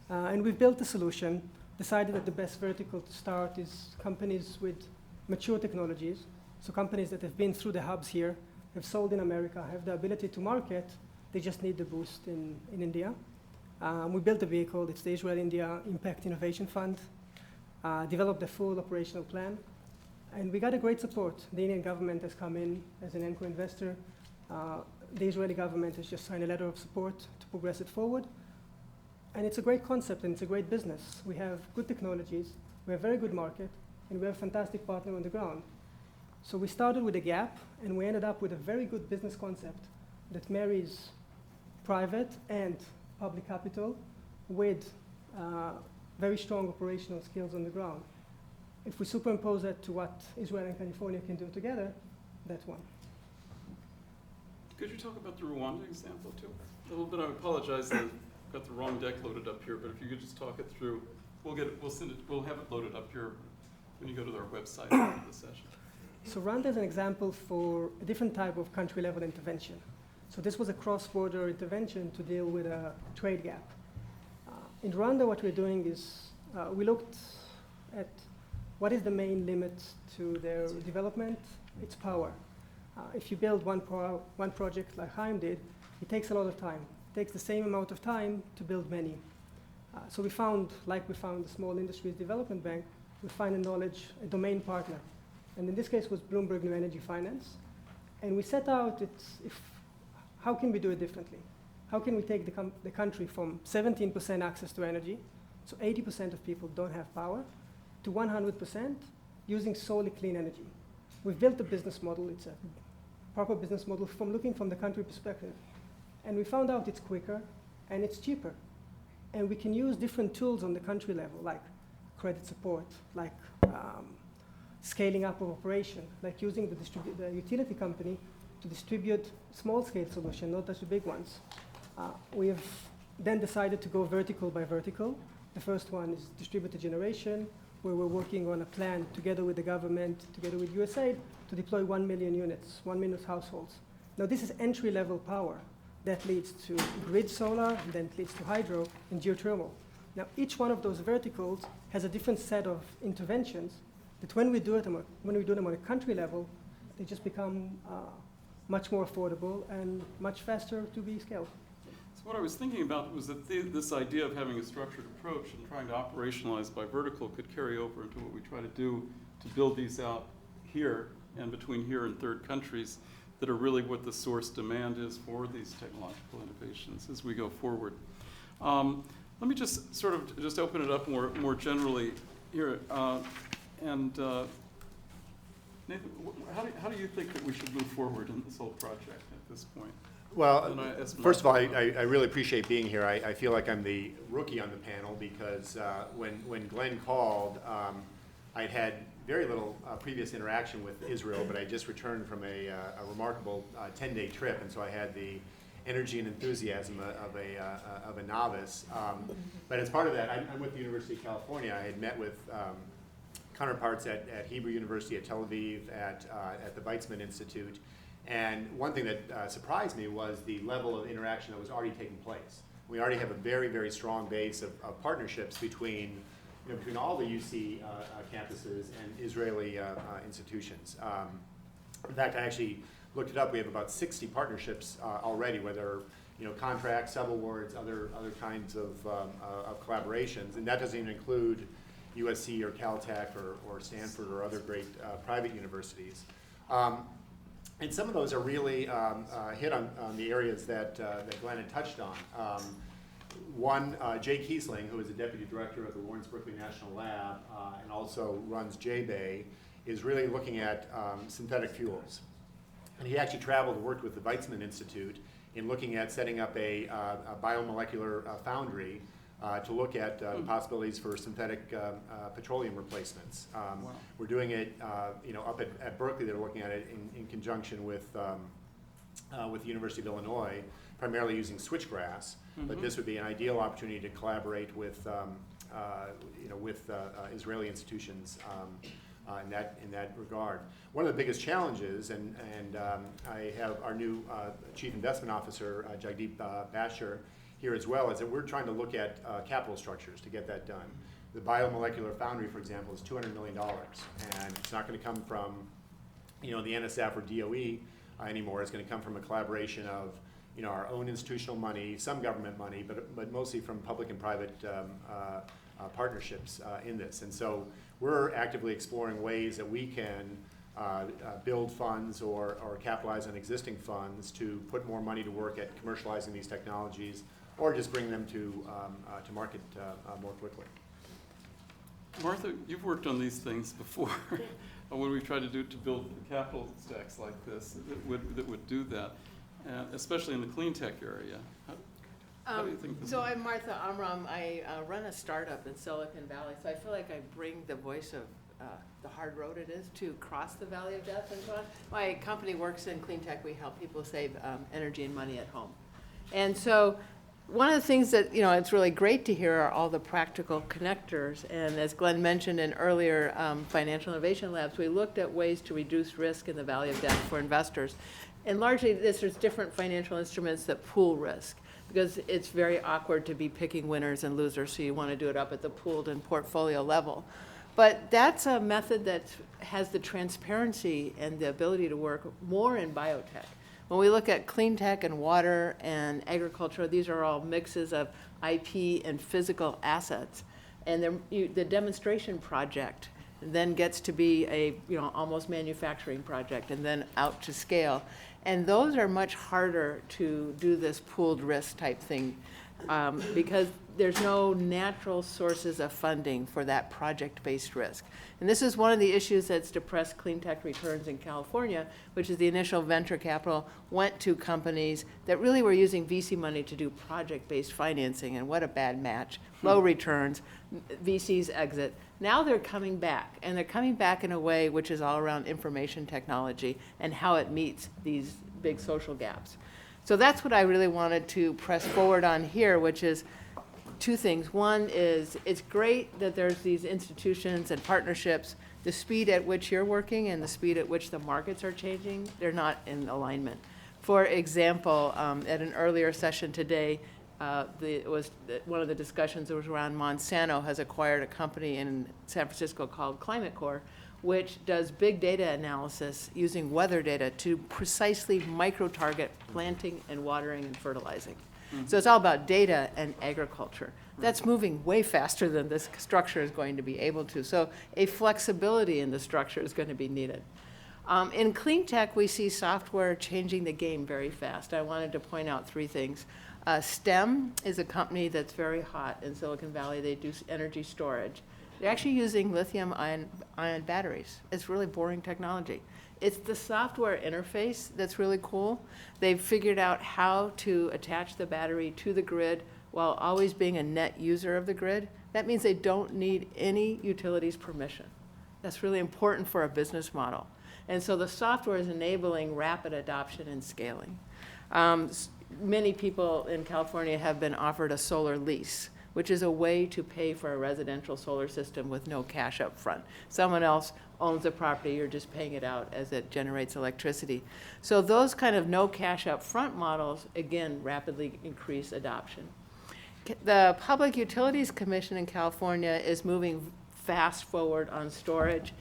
G: And we've built a solution, decided that the best vertical to start is companies with mature technologies, so companies that have been through the hubs here, have sold in America, have the ability to market, they just need the boost in India. We built a vehicle, it's the Israel-India Impact Innovation Fund, developed a full operational plan, and we got a great support. The Indian government has come in as an anchor investor. The Israeli government has just signed a letter of support to progress it forward. And it's a great concept and it's a great business. We have good technologies, we have a very good market, and we have a fantastic partner on the ground. So we started with a gap, and we ended up with a very good business concept that marries private and public capital with very strong operational skills on the ground. If we superimpose that to what Israel and California can do together, that's one.
A: Could you talk about the Rwanda example too? A little bit. I apologize that I've got the wrong deck loaded up here, but if you could just talk it through, we'll have it loaded up here when you go to our website after the session.
G: So Rwanda is an example for a different type of country-level intervention. So this was a cross-border intervention to deal with a trade gap. In Rwanda, what we're doing is we looked at what is the main limit to their development. It's power. If you build one project like Chaim did, it takes a lot of time. It takes the same amount of time to build many. So we found, like we found the Small Industries Development Bank, we find a domain partner. And in this case was Bloomberg New Energy Finance. And we set out, how can we do it differently? How can we take the country from 17% access to energy, so 80% of people don't have power, to 100% using solely clean energy? We've built a business model. It's a proper business model from looking from the country perspective. And we found out it's quicker and it's cheaper. And we can use different tools on the country level, like credit support, like scaling up of operation, like using the utility company to distribute small-scale solutions, not just the big ones. We have then decided to go vertical by vertical. The first one is distributed generation, where we're working on a plan together with the government, together with USAID, to deploy 1 million units, 1 million households. Now, this is entry-level power that leads to grid solar, and then it leads to hydro and geothermal. Now, each one of those verticals has a different set of interventions that when we do them on a country level, they just become much more affordable and much faster to be scaled.
A: So what I was thinking about was that this idea of having a structured approach and trying to operationalize by vertical could carry over into what we try to do to build these out here and between here and third countries that are really what the source demand is for these technological innovations as we go forward. Let me just sort of just open it up more generally here. Nathan, how do you think that we should move forward in this whole project at this point?
E: Well, first of all, I really appreciate being here. I feel like I'm the rookie on the panel because when Glenn called, I'd had very little previous interaction with Israel, but I just returned from a remarkable 10-day trip, and so I had the energy and enthusiasm of a novice. But as part of that, I'm with the University of California. I had met with counterparts at Hebrew University, at Tel Aviv, at the Weizmann Institute. And one thing that surprised me was the level of interaction that was already taking place. We already have a very, very strong base of partnerships between all the UC campuses and Israeli institutions. In fact, I actually looked it up. We have about 60 partnerships already, whether contracts, sub-awards, other kinds of collaborations, and that doesn't even include USC or Caltech or Stanford or other great private universities. And some of those are really hit on the areas that Glenn had touched on. One, Jay Kiesling, who is the deputy director of the Lawrence Berkeley National Lab and also runs JBay, is really looking at synthetic fuels. And he actually traveled and worked with the Weizmann Institute in looking at setting up a biomolecular foundry to look at the possibilities for synthetic petroleum replacements. Wow. We're doing it, up at Berkeley. They're looking at it in conjunction with the University of Illinois, primarily using switchgrass. Mm-hmm. But this would be an ideal opportunity to collaborate with with Israeli institutions in that regard. One of the biggest challenges, and I have our new Chief Investment Officer, Jagdeep Bashir, here as well, is that we're trying to look at capital structures to get that done. The biomolecular foundry, for example, is $200 million, and it's not going to come from the NSF or DOE anymore. It's going to come from a collaboration of our own institutional money, some government money, but mostly from public and private partnerships in this. And so we're actively exploring ways that we can build funds or capitalize on existing funds to put more money to work at commercializing these technologies, or just bring them to market more quickly.
A: Martha, you've worked on these things before. What we've tried to do to build capital stacks like this that would do that, especially in the clean tech area. How do you think this
I: So I'm Martha Amram. I run a startup in Silicon Valley, so I feel like I bring the voice of the hard road it is to cross the valley of death and so on. My company works in clean tech. We help people save energy and money at home. And so one of the things that, it's really great to hear are all the practical connectors. And as Glenn mentioned in earlier Financial Innovation Labs, we looked at ways to reduce risk in the valley of death for investors. And largely, there's different financial instruments that pool risk, because it's very awkward to be picking winners and losers, so you want to do it up at the pooled and portfolio level. But that's a method that has the transparency and the ability to work more in biotech. When we look at clean tech and water and agriculture, these are all mixes of IP and physical assets. And the demonstration project then gets to be a almost manufacturing project, and then out to scale. And those are much harder to do this pooled risk type thing because there's no natural sources of funding for that project-based risk. And this is one of the issues that's depressed clean tech returns in California, which is the initial venture capital went to companies that really were using VC money to do project-based financing, and what a bad match. Low returns, VCs exit. Now they're coming back, and they're coming back in a way which is all around information technology and how it meets these big social gaps. So that's what I really wanted to press forward on here, which is two things. One is it's great that there's these institutions and partnerships. The speed at which you're working and the speed at which the markets are changing, they're not in alignment. For example, at an earlier session today, one of the discussions that was around Monsanto has acquired a company in San Francisco called Climate Corps, which does big data analysis using weather data to precisely micro-target planting and watering and fertilizing. Mm-hmm. So it's all about data and agriculture. That's moving way faster than this structure is going to be able to. So a flexibility in the structure is going to be needed. In clean tech, we see software changing the game very fast. I wanted to point out three things. STEM is a company that's very hot in Silicon Valley. They do energy storage. They're actually using lithium-ion batteries. It's really boring technology. It's the software interface that's really cool. They've figured out how to attach the battery to the grid while always being a net user of the grid. That means they don't need any utilities permission. That's really important for a business model. And so the software is enabling rapid adoption and scaling. Many people in California have been offered a solar lease, which is a way to pay for a residential solar system with no cash up front. Someone else owns the property, you're just paying it out as it generates electricity. So those kind of no cash up front models, again, rapidly increase adoption. The Public Utilities Commission in California is moving fast forward on storage,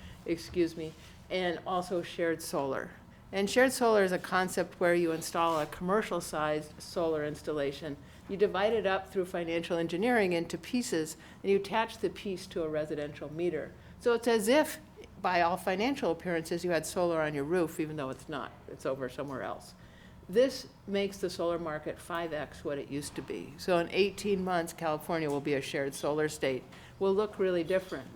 I: and also shared solar. And shared solar is a concept where you install a commercial-sized solar installation. You divide it up through financial engineering into pieces, and you attach the piece to a residential meter. So it's as if, by all financial appearances, you had solar on your roof, even though it's not. It's over somewhere else. This makes the solar market 5x what it used to be. So in 18 months, California will be a shared solar state. Will look really different.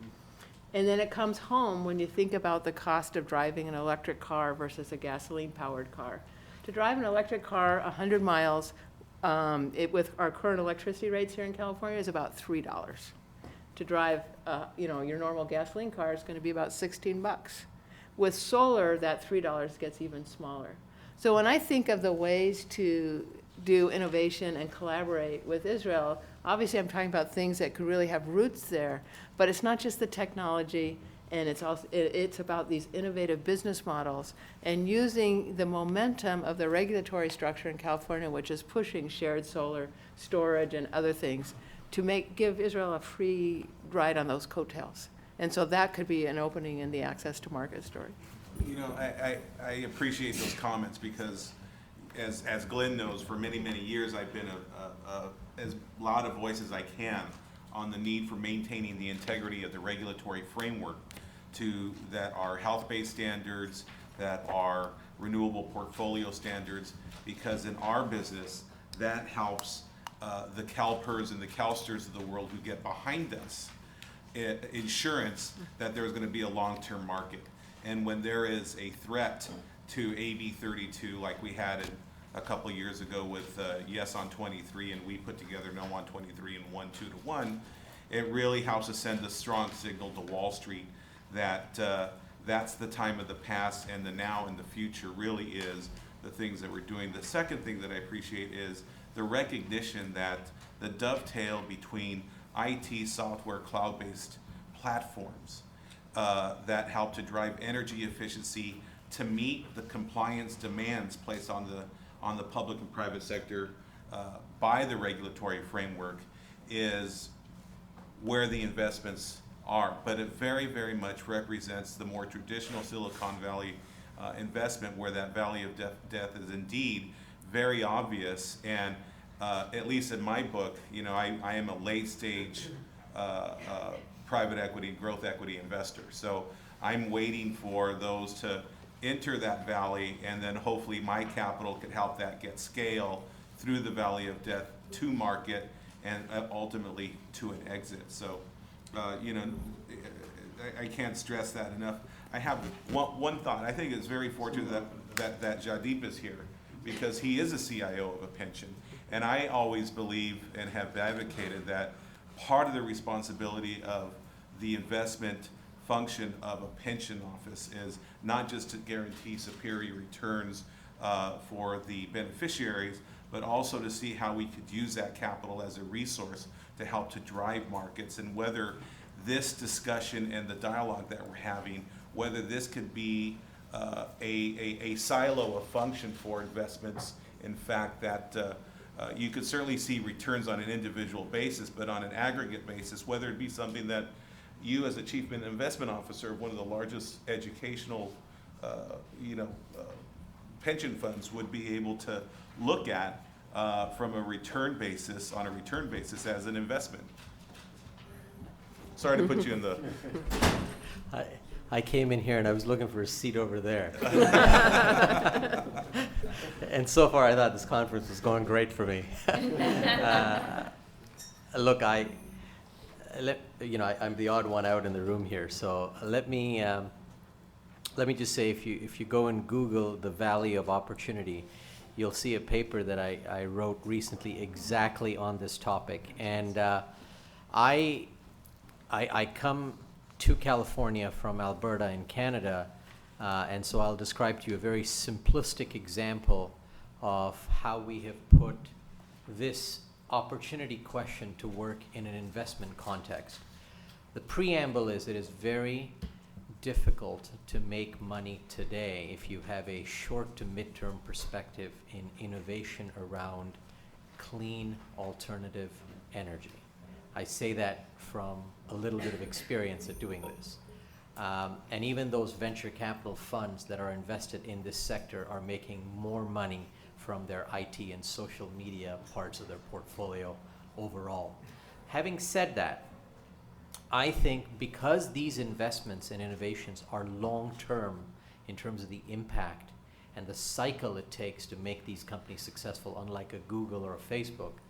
I: And then it comes home when you think about the cost of driving an electric car versus a gasoline-powered car. To drive an electric car 100 miles, with our current electricity rates here in California, is about $3. To drive, your normal gasoline car is going to be about 16 bucks. With solar, that $3 gets even smaller. So when I think of the ways to do innovation and collaborate with Israel, obviously I'm talking about things that could really have roots there, but it's not just the technology, and it's also, it's about these innovative business models and using the momentum of the regulatory structure in California, which is pushing shared solar storage and other things, to give Israel a free ride on those coattails. And so that could be an opening in the access to market story.
C: You know, I appreciate those comments because, as Glenn knows, for many, many years I've been as loud a voice as I can on the need for maintaining the integrity of the regulatory framework that are health-based standards, that are renewable portfolio standards, because in our business, that helps the CalPERS and the CalSTRs of the world who get behind us insurance that there's going to be a long-term market. And when there is a threat to AB 32, like we had a couple of years ago with Yes on 23, and we put together No on 23 and 1 2 to 1, it really helps us send a strong signal to Wall Street that that's the time of the past, and the now and the future really is the things that we're doing. The second thing that I appreciate is the recognition that the dovetail between IT, software, cloud-based platforms that help to drive energy efficiency to meet the compliance demands placed on the public and private sector by the regulatory framework is where the investments are. But it very, very much represents the more traditional Silicon Valley investment, where that valley of death is indeed very obvious. And at least in my book, you know, I am a late stage private equity, growth equity investor. So I'm waiting for those to enter that valley, and then hopefully my capital could help that get scale through the valley of death to market and ultimately to an exit. So, you know, I can't stress that enough. I have one thought. I think it's very fortunate that Jadip is here, because he is a CIO of a pension. And I always believe and have advocated that part of the responsibility of the investment function of a pension office is not just to guarantee superior returns for the beneficiaries, but also to see how we could use that capital as a resource to help to drive markets, and whether this discussion and the dialogue that we're having, whether this could be a silo of function for investments. In fact, that you could certainly see returns on an individual basis, but on an aggregate basis, whether it be something that you as a chief investment officer of one of the largest educational pension funds would be able to look at from a return basis, as an investment. Sorry to put you in the...
J: I came in here and I was looking for a seat over there. And so far I thought this conference was going great for me. Look, I'm the odd one out in the room here, so let me just say, if you go and Google the Valley of Opportunity, you'll see a paper that I wrote recently exactly on this topic. And I come to California from Alberta in Canada, and so I'll describe to you a very simplistic example of how we have put this opportunity question to work in an investment context. The preamble is it is very difficult to make money today if you have a short to midterm perspective in innovation around clean alternative energy. I say that from a little bit of experience at doing this. And even those venture capital funds that are invested in this sector are making more money from their IT and social media parts of their portfolio overall. Having said that, I think because these investments and innovations are long-term in terms of the impact and the cycle it takes to make these companies successful, unlike a Google or a Facebook,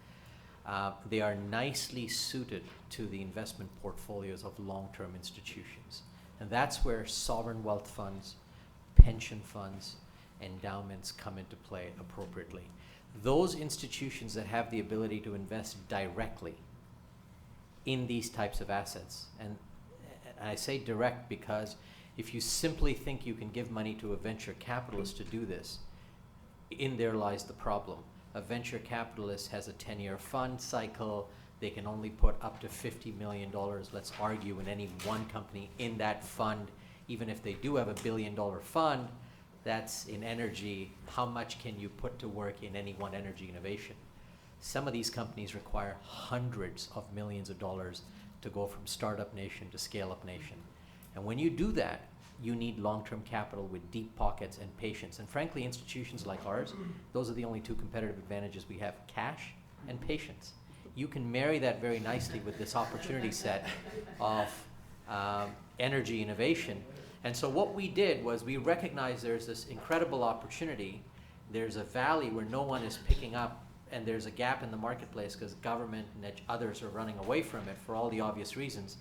J: they are nicely suited to the investment portfolios of long-term institutions. And that's where sovereign wealth funds, pension funds, endowments come into play appropriately. Those institutions that have the ability to invest directly in these types of assets, and I say direct because if you simply think you can give money to a venture capitalist to do this, in there lies the problem. A venture capitalist has a 10-year fund cycle, They can only put up to $50 million, let's argue, in any one company in that fund. Even if they do have $1 billion fund, that's in energy. How much can you put to work in any one energy innovation? Some of these companies require hundreds of millions of dollars to go from startup nation to scale-up nation. And when you do that, you need long-term capital with deep pockets and patience. And frankly, institutions like ours, those are the only two competitive advantages we have: cash and patience. You can marry that very nicely with this opportunity set of energy innovation. And so what we did was we recognized there's this incredible opportunity. There's a valley where no one is picking up, and there's a gap in the marketplace because government and others are running away from it for all the obvious reasons.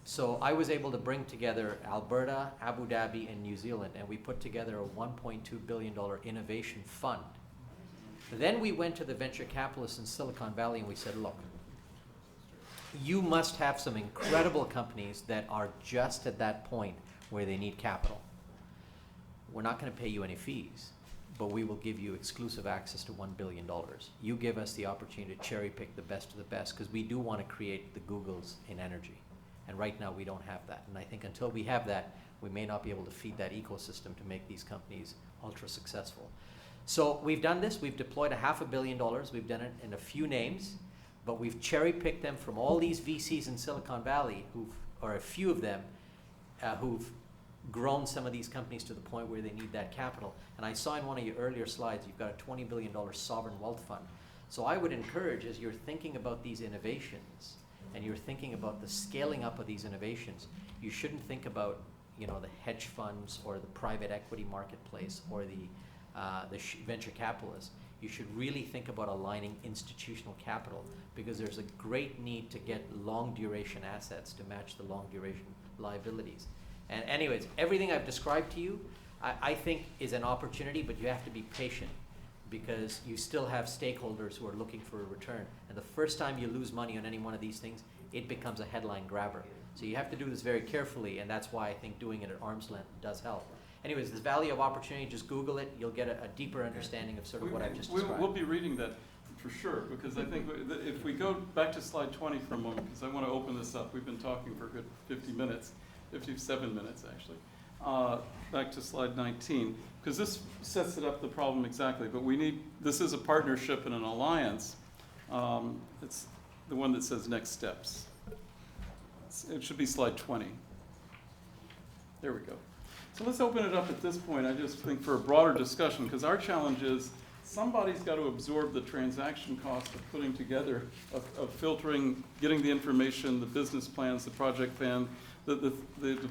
J: So I was able to bring together Alberta, Abu Dhabi, and New Zealand, and we put together a $1.2 billion innovation fund. Then we went to the venture capitalists in Silicon Valley and we said, look, you must have some incredible companies that are just at that point where they need capital. We're not going to pay you any fees, but we will give you exclusive access to $1 billion. You give us the opportunity to cherry pick the best of the best, because we do want to create the Googles in energy. And right now we don't have that. And I think until we have that, we may not be able to feed that ecosystem to make these companies ultra successful. So we've done this. We've deployed $500 million. We've done it in a few names, but we've cherry picked them from all these VCs in Silicon Valley, or a few of them, who've grown some of these companies to the point where they need that capital. And I saw in one of your earlier slides, you've got a $20 billion sovereign wealth fund. So I would encourage, as you're thinking about these innovations, and you're thinking about the scaling up of these innovations, you shouldn't think about, the hedge funds or the private equity marketplace or the venture capitalists. You should really think about aligning institutional capital, because there's a great need to get long duration assets to match the long duration liabilities. And anyways, everything I've described to you, I think is an opportunity, but you have to be patient, because you still have stakeholders who are looking for a return. And the first time you lose money on any one of these things, it becomes a headline grabber. So you have to do this very carefully, and that's why I think doing it at arm's length does help. Anyways, this Valley of Opportunity, just Google it. You'll get a deeper understanding of sort of what I've just described.
A: We'll be reading that for sure, because I think if we go back to slide 20 for a moment, because I want to open this up. We've been talking for a good 50 minutes, 57 minutes actually. Back to slide 19, because this sets it up the problem exactly, but this is a partnership and an alliance. It's the one that says next steps. It should be slide 20. There we go. So let's open it up at this point, I just think, for a broader discussion, because our challenge is somebody's got to absorb the transaction cost of putting together, of filtering, getting the information, the business plans, the project plan, the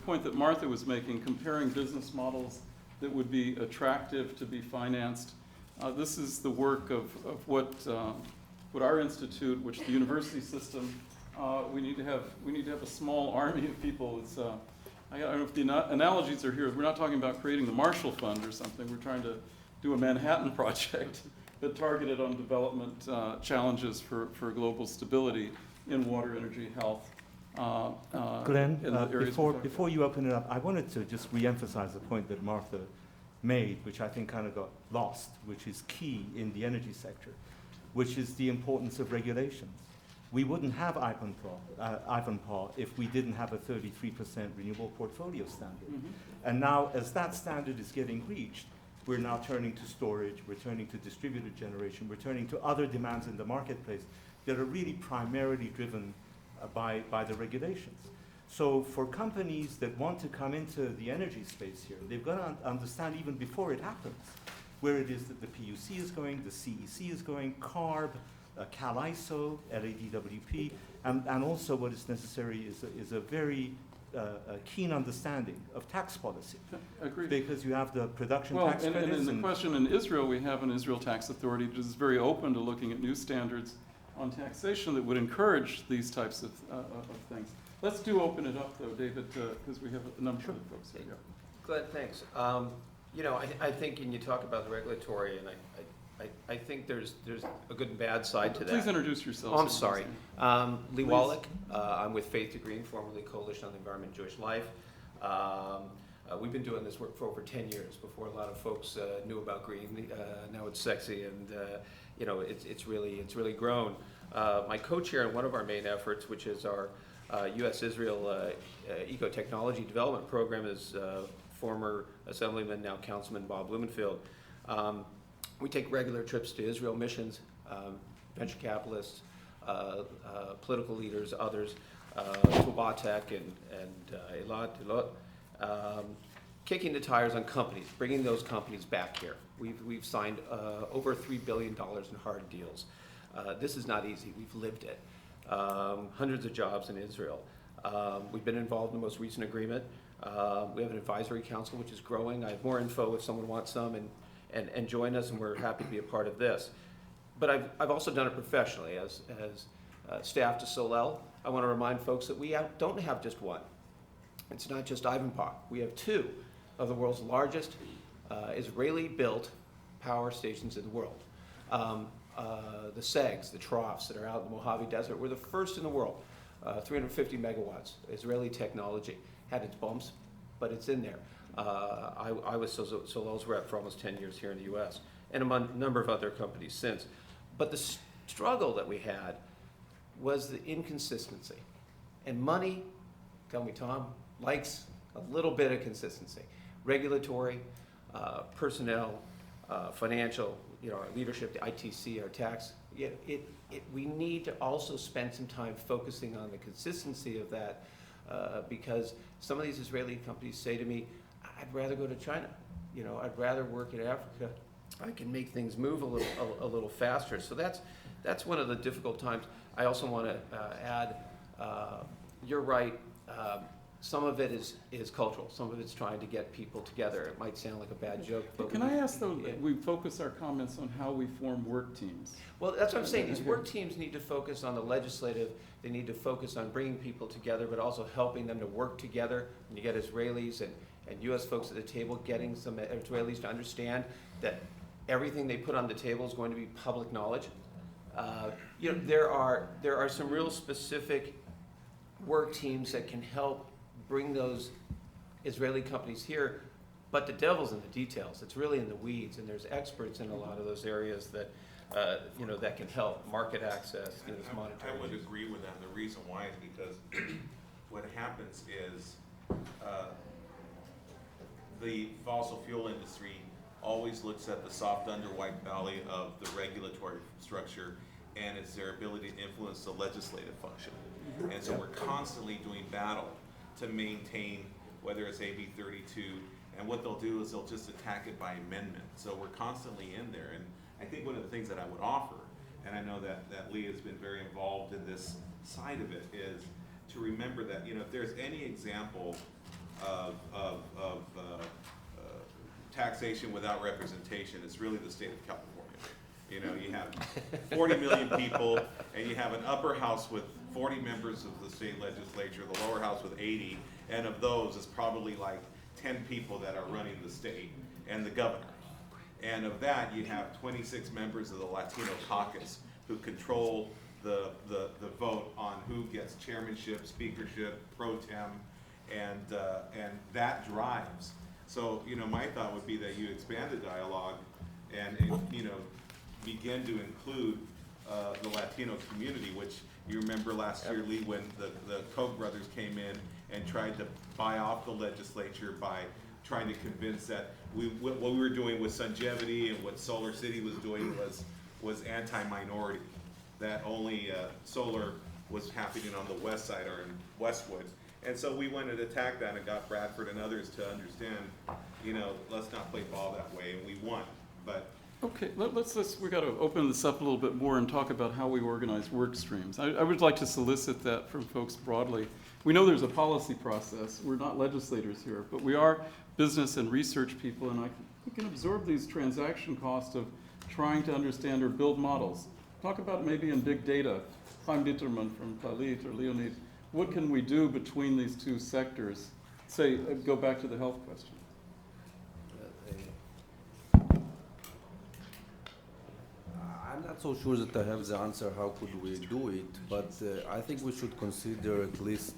A: point that Martha was making, comparing business models that would be attractive to be financed. This is the work of what our institute, which the university system, we need to have a small army of people. It's, I don't know if the analogies are here. We're not talking about creating the Marshall Fund or something. We're trying to do a Manhattan Project that targeted on development challenges for global stability in water, energy, health.
D: Glenn,
A: before
D: you open it up, I wanted to just re-emphasize the point that Martha made, which I think kind of got lost, which is key in the energy sector, which is the importance of regulations. We wouldn't have Ivanpah if we didn't have a 33% renewable portfolio standard.
A: Mm-hmm.
D: And now, as that standard is getting reached, we're now turning to storage, we're turning to distributed generation, we're turning to other demands in the marketplace that are really primarily driven by the regulations. So for companies that want to come into the energy space here, they've got to understand even before it happens where it is that the PUC is going, the CEC is going, CARB, CAL-ISO, LADWP, and also what is necessary is a very keen understanding of tax policy.
A: Agreed.
D: Because you have the production tax
A: and
D: credits.
A: in the question in Israel, we have an Israel Tax Authority which is very open to looking at new standards on taxation that would encourage these types of things. Let's open it up though, David, because we have a number of folks here.
K: Glenn, thanks. I think, and you talk about the regulatory, and I think there's a good and bad side to that.
A: Please introduce yourself.
K: Oh, I'm sorry. Lee Wallach. I'm with Faith to Green, formerly Coalition on the Environment and Jewish Life. We've been doing this work for over 10 years before a lot of folks knew about green. Now it's sexy, and it's really grown. My co-chair in one of our main efforts, which is our U.S.-Israel Eco-Technology Development Program, is former Assemblyman, now Councilman Bob Blumenfield. We take regular trips to Israel missions, venture capitalists, political leaders, others, to Batek and Eilat, kicking the tires on companies, bringing those companies back here. We've signed over $3 billion in hard deals. This is not easy. We've lived it. Hundreds of jobs in Israel. We've been involved in the most recent agreement. We have an advisory council which is growing. I have more info if someone wants some, and join us, and we're happy to be a part of this. But I've also done it professionally as staff to Solel. I want to remind folks that we don't have just one. It's not just Ivanpah. We have two of the world's largest Israeli-built power stations in the world. The SEGs, the troughs that are out in the Mojave Desert, were the first in the world. 350 megawatts, Israeli technology. Had its bumps, but it's in there. I was Solel's rep for almost 10 years here in the U.S., and a number of other companies since. But the struggle that we had was the inconsistency. And money, tell me, Tom, likes a little bit of consistency. Regulatory, personnel, financial, our leadership, the ITC, our tax. We need to also spend some time focusing on the consistency of that, because some of these Israeli companies say to me, I'd rather go to China. I'd rather work in Africa. I can make things move a little faster. So that's one of the difficult times. I also want to add, you're right. Some of it is cultural. Some of it's trying to get people together. It might sound like a bad joke, but
A: can I ask though, that we focus our comments on how we form work teams?
K: Well, that's what I'm saying. These work teams need to focus on the legislative. They need to focus on bringing people together, but also helping them to work together. And you get Israelis and U.S. folks at the table, getting some Israelis to understand that everything they put on the table is going to be public knowledge. There are some real specific work teams that can help bring those Israeli companies here, but the devil's in the details. It's really in the weeds, and there's experts in a lot of those areas that that can help market access. Monetary.
C: I would agree with that. The reason why is because what happens is the fossil fuel industry always looks at the soft underwhite belly of the regulatory structure, and it's their ability to influence the legislative function. And so we're constantly doing battle to maintain, whether it's AB 32, and what they'll do is they'll just attack it by amendment. So we're constantly in there. And I think one of the things that I would offer, and I know that Lee has been very involved in this side of it, is to remember that, if there's any example of taxation without representation, it's really the state of California. You have 40 million people, and you have an upper house with 40 members of the state legislature, the lower house with 80, and of those, it's probably like 10 people that are running the state, and the governor. And of that, you have 26 members of the Latino caucus who control the vote on who gets chairmanship, speakership, pro tem, and that drives. So, my thought would be that you expand the dialogue and begin to include the Latino community, which you remember last year, Lee, when the Koch brothers came in and tried to buy off the legislature by trying to convince that what we were doing with Sungevity and what Solar City was doing was anti-minority, that only solar was happening on the west side or in Westwood. And so we went and attacked that and got Bradford and others to understand, let's not play ball that way, and we won. But
A: okay, we got to open this up a little bit more and talk about how we organize work streams. I would like to solicit that from folks broadly. We know there's a policy process. We're not legislators here, but we are business and research people, and we can absorb these transaction costs of trying to understand or build models. Talk about maybe in big data, Chaim Ditterman from Talit or Leonid, what can we do between these two sectors? Say, go back to the health question.
L: I'm not so sure that I have the answer, how could we do it, but I think we should consider at least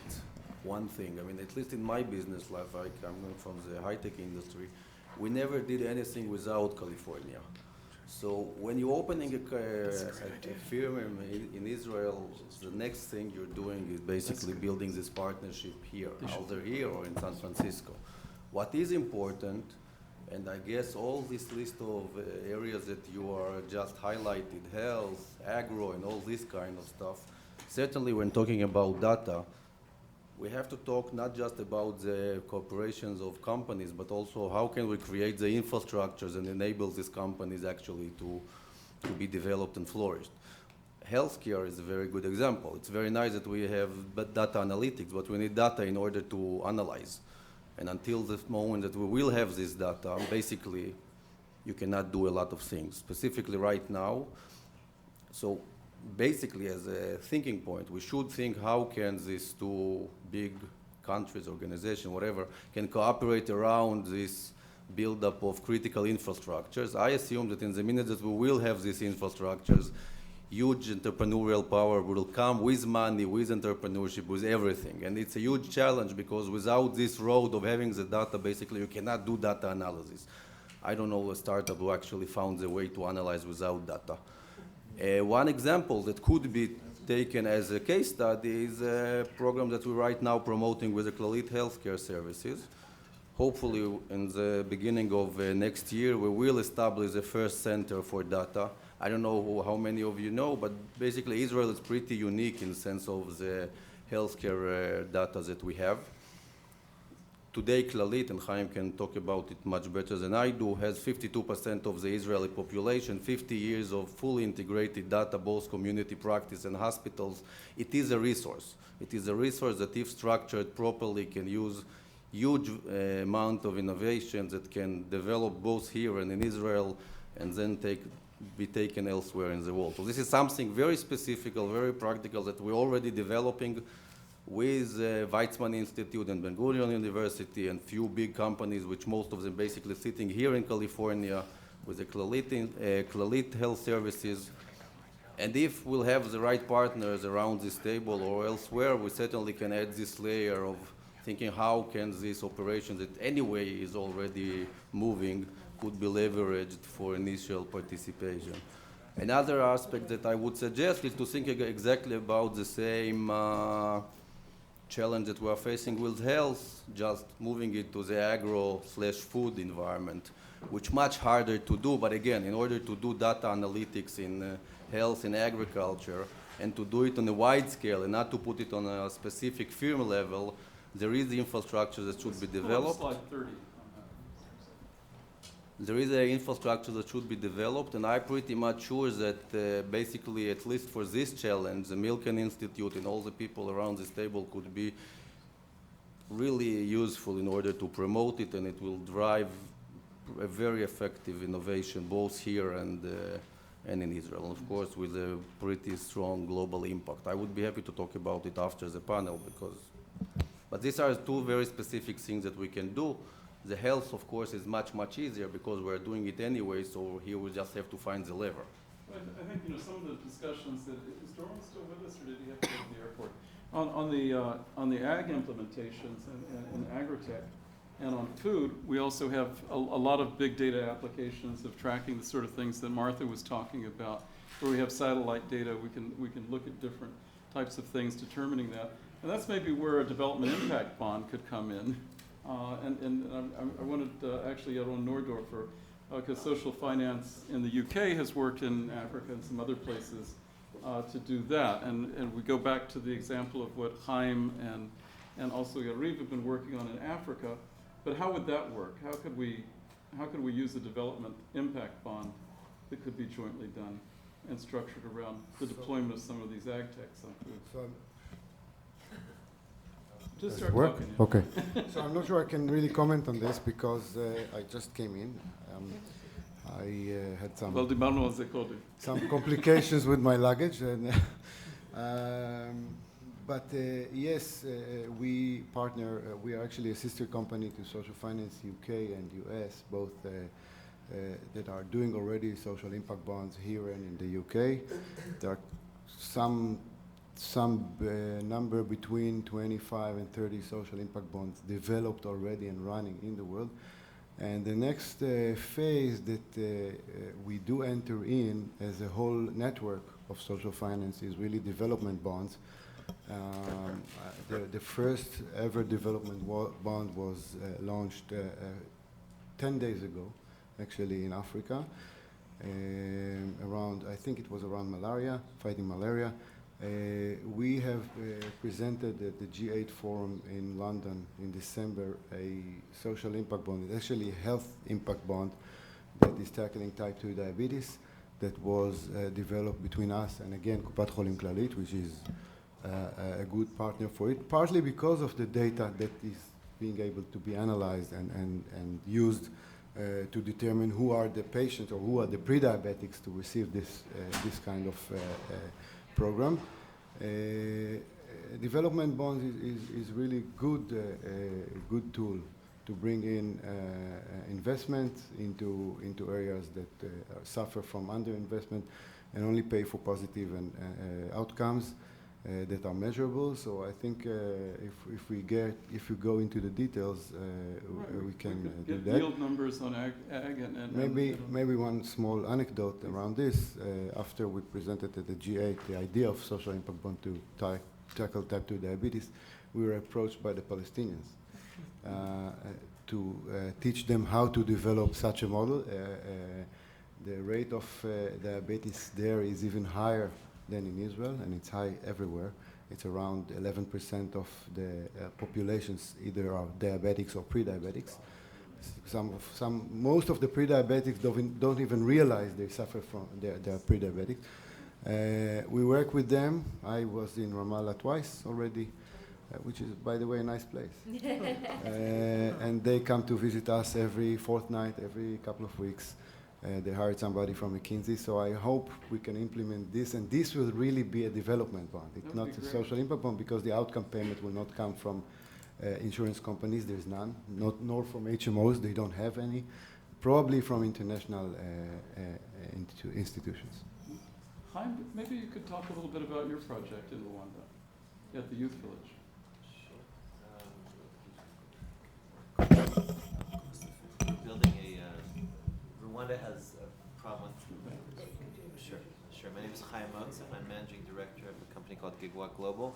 L: one thing. I mean, at least in my business life, I'm from the high-tech industry, we never did anything without California. So when you're opening a firm in Israel, the next thing you're doing is basically building this partnership here, either here or in San Francisco. What is important, and I guess all this list of areas that you are just highlighted, health, agro, and all this kind of stuff, certainly when talking about data, we have to talk not just about the corporations of companies, but also how can we create the infrastructures and enable these companies actually to be developed and flourished. Healthcare is a very good example. It's very nice that we have data analytics, but we need data in order to analyze. And until the moment that we will have this data, basically, you cannot do a lot of things. Specifically right now, so basically as a thinking point, we should think how can these two big countries, organizations, whatever, can cooperate around this buildup of critical infrastructures. I assume that in the minute that we will have these infrastructures, huge entrepreneurial power will come with money, with entrepreneurship, with everything. And it's a huge challenge because without this road of having the data, basically you cannot do data analysis. I don't know a startup who actually found a way to analyze without data. One example that could be taken as a case study is a program that we're right now promoting with the Clalit Healthcare Services. Hopefully in the beginning of next year, we will establish the first center for data. I don't know how many of you know, but basically Israel is pretty unique in the sense of the healthcare data that we have. Today, Clalit, and Chaim can talk about it much better than I do, has 52% of the Israeli population, 50 years of fully integrated data, both community practice and hospitals. It is a resource. It is a resource that, if structured properly, can use huge amount of innovations that can develop both here and in Israel, and then be taken elsewhere in the world. So this is something very specific, very practical that we're already developing with Weizmann Institute and Ben Gurion University and few big companies, which most of them basically sitting here in California with the Clalit Health Services. And if we'll have the right partners around this table or elsewhere, we certainly can add this layer of thinking how can this operation that anyway is already moving could be leveraged for initial participation. Another aspect that I would suggest is to think exactly about the same challenge that we are facing with health, just moving it to the agro/food environment, which much harder to do. But again, in order to do data analytics in health and agriculture, and to do it on a wide scale and not to put it on a specific firm level, there is the infrastructure that should be developed.
A: Slide 30.
L: There is an infrastructure that should be developed, and I'm pretty much sure that basically, at least for this challenge, the Milken Institute and all the people around this table could be really useful in order to promote it, and it will drive a very effective innovation both here and in Israel, and of course with a pretty strong global impact. I would be happy to talk about it after the panel, but these are two very specific things that we can do. The health, of course, is much, much easier because we're doing it anyway, so here we just have to find the lever.
A: I think some of the discussions that, is Dorman still with us, or did he have to go to the airport? On the ag implementations and agritech, and on food, we also have a lot of big data applications of tracking the sort of things that Martha was talking about, where we have satellite data, we can look at different types of things, determining that. And that's maybe where a development impact bond could come in. I wanted actually Yaron Nordorfer, because social finance in the UK has worked in Africa and some other places to do that. And we go back to the example of what Chaim and also Yariv have been working on in Africa. But how would that work? How could we use a development impact bond that could be jointly done and structured around the deployment of some of these ag techs on food? Just start talking. Yeah.
M: Okay. So I'm not sure I can really comment on this because I just came in. I had some complications with my luggage, and but yes, we partner. We are actually a sister company to Social Finance UK and US, both that are doing already social impact bonds here and in the UK. There are some number between 25 and 30 social impact bonds developed already and running in the world. And the next phase that we do enter in as a whole network of social finance is really development bonds. The first ever development bond was launched 10 days ago, actually in Africa, around, I think it was around malaria, fighting malaria. We have presented at the G8 forum in London in December a social impact bond. It's actually a health impact bond that is tackling type 2 diabetes that was developed between us and again Kupat Cholim Klalit, which is a good partner for it, partly because of the data that is being able to be analyzed and used to determine who are the patients or who are the pre-diabetics to receive this kind of program. Development bonds is really good tool to bring in investment into areas that suffer from underinvestment and only pay for positive and outcomes that are measurable. So I think if we go into the details, we can do
A: get
M: that.
A: Yield numbers on ag and
M: Maybe one small anecdote around this. After we presented at the G8 the idea of social impact bond to tackle type 2 diabetes, we were approached by the Palestinians to teach them how to develop such a model. The rate of diabetes there is even higher than in Israel, and it's high everywhere. It's around 11% of the populations either are diabetics or pre-diabetics. Most of the pre-diabetics don't even realize they suffer from they are pre-diabetic. We work with them. I was in Ramallah twice already, which is, by the way, a nice place. And they come to visit us every fortnight, every couple of weeks. They hired somebody from McKinsey, so I hope we can implement this, and this will really be a development bond. It's not a social impact bond because the outcome payment will not come from insurance companies. There's none, nor from HMOs. They don't have any. Probably from international institutions.
A: Chaim, maybe you could talk a little bit about your project in Rwanda at the youth village.
J: Building Rwanda has a problem with. Sure. My name is Chaim Motz. I'm managing director of a company called Gigawatt Global.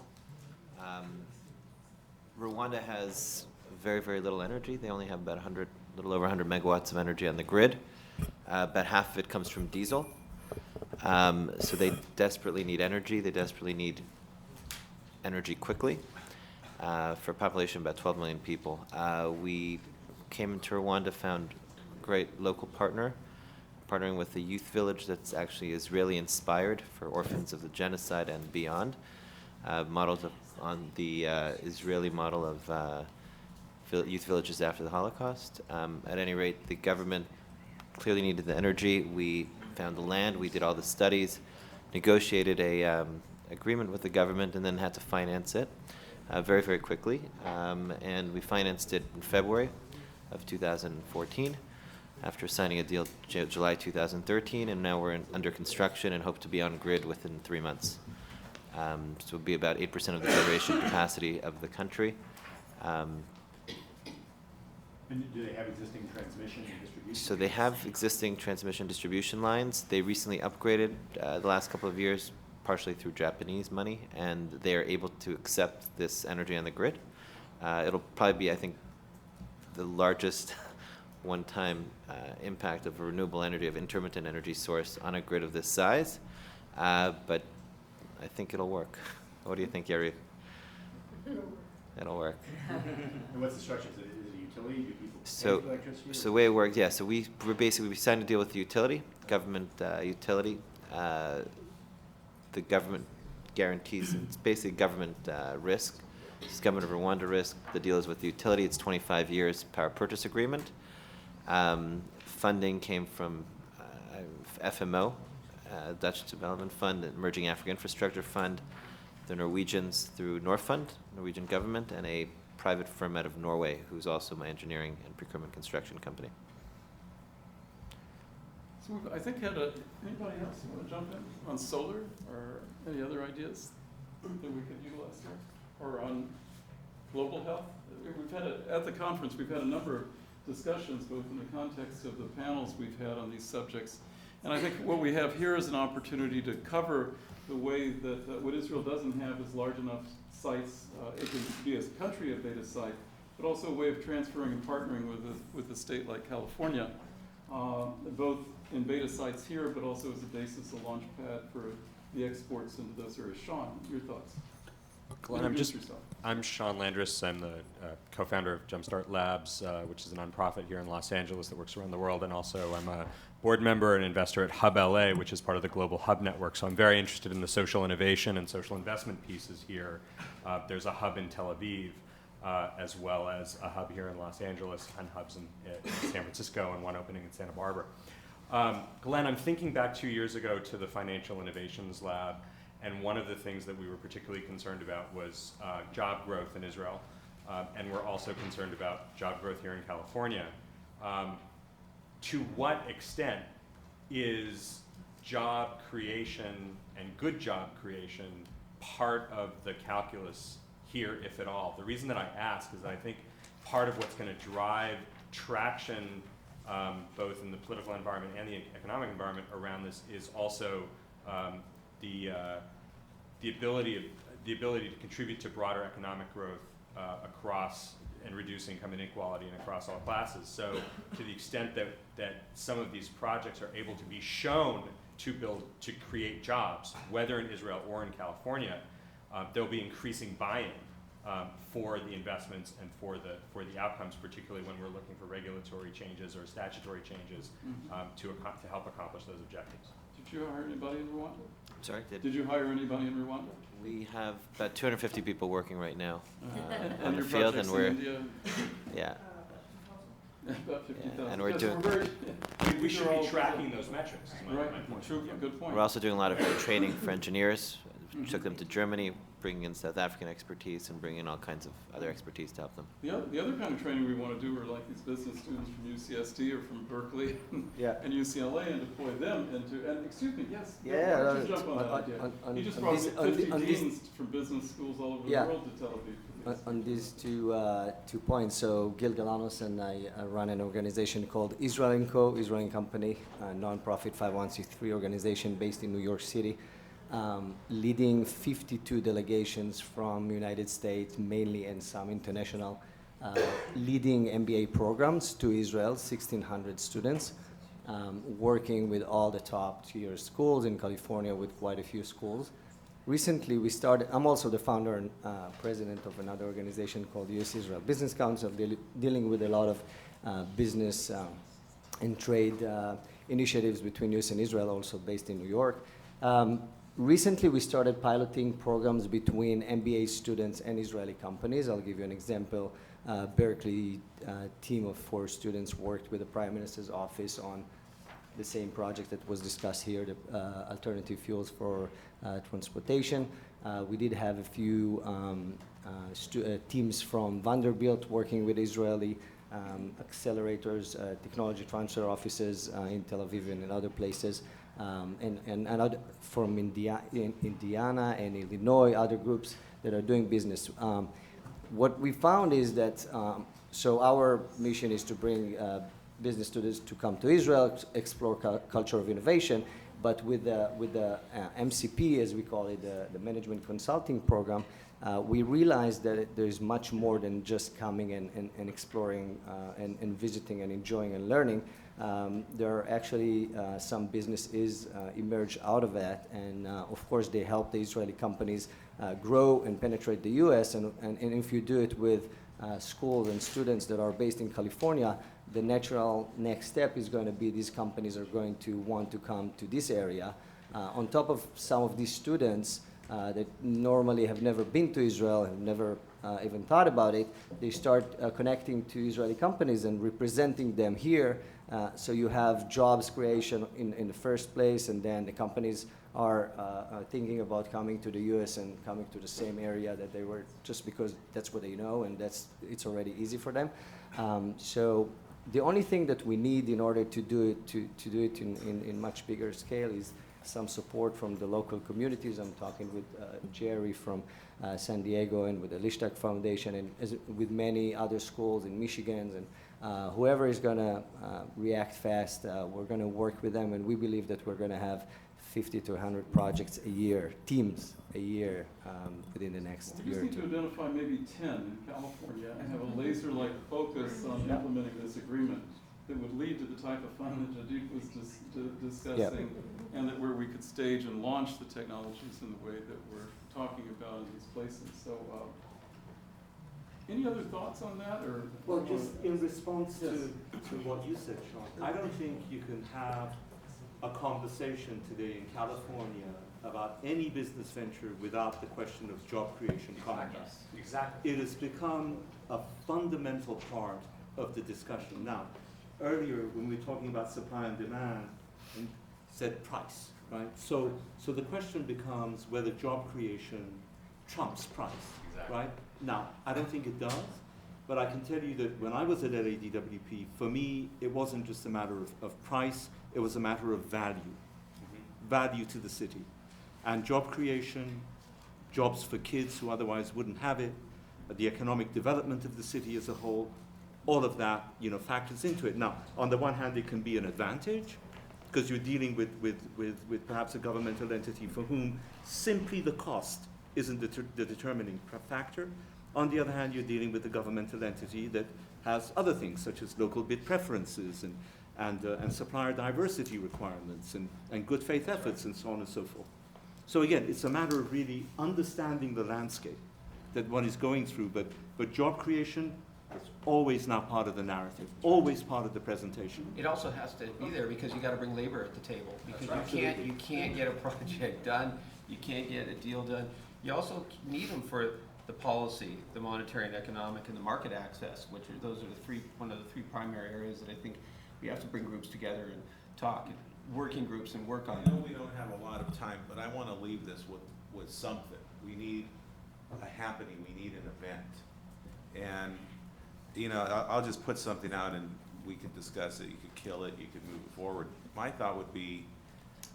J: Rwanda has very, very little energy. They only have about little over 100 megawatts of energy on the grid. About half of it comes from diesel. So they desperately need energy. They desperately need energy quickly. For a population of about 12 million people. We came into Rwanda, found a great local partner, partnering with a youth village that's actually Israeli-inspired for orphans of the genocide and beyond, modeled on the Israeli model of youth villages after the Holocaust. At any rate, the government clearly needed the energy. We found the land, we did all the studies, negotiated a agreement with the government, and then had to finance it very, very quickly. And we financed it in February of 2014 after signing a deal July 2013, and now we're under construction and hope to be on grid within 3 months. So it'll be about 8% of the generation capacity of the country.
E: And do they have existing transmission and distribution?
J: So they have existing transmission distribution lines. They recently upgraded the last couple of years, partially through Japanese money, and they are able to accept this energy on the grid. It'll probably be, I think, the largest one-time impact of renewable energy, of intermittent energy source on a grid of this size, but I think it'll work. What do you think, Yari? It'll work.
E: And what's the structure? Is it a utility? Do people pay
J: So
E: for electricity?
J: the way it works, yeah, so we signed a deal with the utility, government utility. The government guarantees, it's basically government risk. It's government of Rwanda risk. The deal is with the utility. It's 25 years power purchase agreement. Funding came from FMO, Dutch Development Fund, Emerging Africa Infrastructure Fund, the Norwegians through Norfund, Norwegian government, and a private firm out of Norway, who's also my engineering and procurement construction company.
A: So I think anybody else want to jump in on solar or any other ideas that we could utilize here, or on global health? We've had at the conference we've had a number discussions, both in the context of the panels we've had on these subjects. And I think what we have here is an opportunity to cover the way that what Israel doesn't have is large enough sites. It can be a country of beta site, but also a way of transferring and partnering with a state like California, both in beta sites here, but also as a basis, a launch pad for the exports into those areas. Sean, your thoughts?
N: Glenn, I'm Sean Landris. I'm the co-founder of Jumpstart Labs, which is a nonprofit here in Los Angeles that works around the world, and also I'm a board member and investor at Hub LA, which is part of the Global Hub Network. So I'm very interested in the social innovation and social investment pieces here. There's a hub in Tel Aviv, as well as a hub here in Los Angeles, and hubs in San Francisco, and one opening in Santa Barbara. Glenn, I'm thinking back 2 years ago to the Financial Innovations Lab, and one of the things that we were particularly concerned about was job growth in Israel, and we're also concerned about job growth here in California. To what extent is job creation and good job creation part of the calculus here, if at all? The reason that I ask is that I think part of what's going to drive traction both in the political environment and the economic environment around this is also the ability to contribute to broader economic growth across and reduce income inequality and across all classes. So to the extent that some of these projects are able to be shown to create jobs, whether in Israel or in California, there'll be increasing buy-in for the investments and for the outcomes, particularly when we're looking for regulatory changes or statutory changes to help accomplish those objectives.
A: Did you hire anybody in Rwanda?
O: Sorry?
A: Did you hire anybody in Rwanda?
O: We have about 250 people working right now
A: And
O: on the
A: your
O: field,
A: projects
O: and we're
A: in India?
O: Yeah.
A: About 50,000.
O: And we're
A: Yes,
O: doing.
D: We should be tracking those metrics. Is my
A: Right.
D: point.
A: True. Good point.
O: We're also doing a lot of training for engineers. Took them to Germany, bringing in South African expertise and bringing in all kinds of other expertise to help them.
A: The other kind of training we want to do are like these business students from UCSD or from Berkeley and UCLA, and deploy them into, and excuse me, yes.
P: Yeah,
A: why don't you jump on that idea? He just brought 50 deans from business schools all over the world to Tel Aviv.
P: On these two points, so Gil Galanos and I run an organization called Israel & Co., Israel & Company, a non-profit 501c3 organization based in New York City, leading 52 delegations from United States, mainly, and some international, leading MBA programs to Israel, 1,600 students, working with all the top tier schools in California with quite a few schools. Recently, we started, I'm also the founder and president of another organization called US Israel Business Council, dealing with a lot of business and trade initiatives between US and Israel, also based in New York. Recently, we started piloting programs between MBA students and Israeli companies. I'll give you an example. Berkeley team of 4 students worked with the Prime Minister's office on the same project that was discussed here, the alternative fuels for transportation. We did have a few teams from Vanderbilt working with Israeli accelerators, technology transfer offices in Tel Aviv and in other places, and other from Indiana and Illinois, other groups that are doing business. What we found is that, so our mission is to bring business students to come to Israel, explore culture of innovation, but with the MCP, as we call it, the Management Consulting Program, we realized that there's much more than just coming and exploring and visiting and enjoying and learning. There are actually some businesses emerge out of that, and of course they help the Israeli companies grow and penetrate the US, and if you do it with schools and students that are based in California, the natural next step is going to be these companies are going to want to come to this area. On top of some of these students that normally have never been to Israel, have never even thought about it, they start connecting to Israeli companies and representing them here. So you have jobs creation in the first place, and then the companies are thinking about coming to the US and coming to the same area that they were, just because that's what they know, and it's already easy for them. So the only thing that we need in order to do it in much bigger scale is some support from the local communities. I'm talking with Jerry from San Diego and with the Lishtag Foundation, and with many other schools in Michigan and Whoever is going to react fast, we're going to work with them, and we believe that we're going to have 50 to 100 projects a year, teams a year, within the next
A: We
P: year
A: just
P: or
A: need to
P: two.
A: identify maybe 10 in California and have a laser-like focus on implementing this agreement that would lead to the type of fund that Aviv was discussing, and that where we could stage and launch the technologies in the way that we're talking about in these places. So, any other thoughts on that, or?
D: Well, just in response
A: Yes.
D: to what you said, Sean, I don't think you can have a conversation today in California about any business venture without the question of job creation coming up.
N: Exactly.
D: It has become a fundamental part of the discussion. Now, earlier when we were talking about supply and demand, and said price, right? So the question becomes whether job creation trumps price,
N: Exactly.
D: right? Now, I don't think it does, but I can tell you that when I was at LADWP, for me, it wasn't just a matter of price, it was a matter of value, value to the city. And job creation, jobs for kids who otherwise wouldn't have it, the economic development of the city as a whole, all of that, factors into it. Now, on the one hand, it can be an advantage, because you're dealing with perhaps a governmental entity for whom simply the cost isn't the determining factor. On the other hand, you're dealing with a governmental entity that has other things, such as local bid preferences and supplier diversity requirements and good faith efforts and so on and so forth. So again, it's a matter of really understanding the landscape that one is going through, but job creation is always now part of the narrative, always part of the presentation.
K: It also has to be there because you gotta bring labor at the table, because you can't get a project done, you can't get a deal done. You also need them for the policy, the monetary and economic, and the market access, which are, those are one of the three primary areas that I think we have to bring groups together and talk, working groups and work on.
C: I know we don't have a lot of time, but I want to leave this with something. We need a happening, we need an event. And, I'll just put something out and we could discuss it, you could kill it, you could move it forward. My thought would be,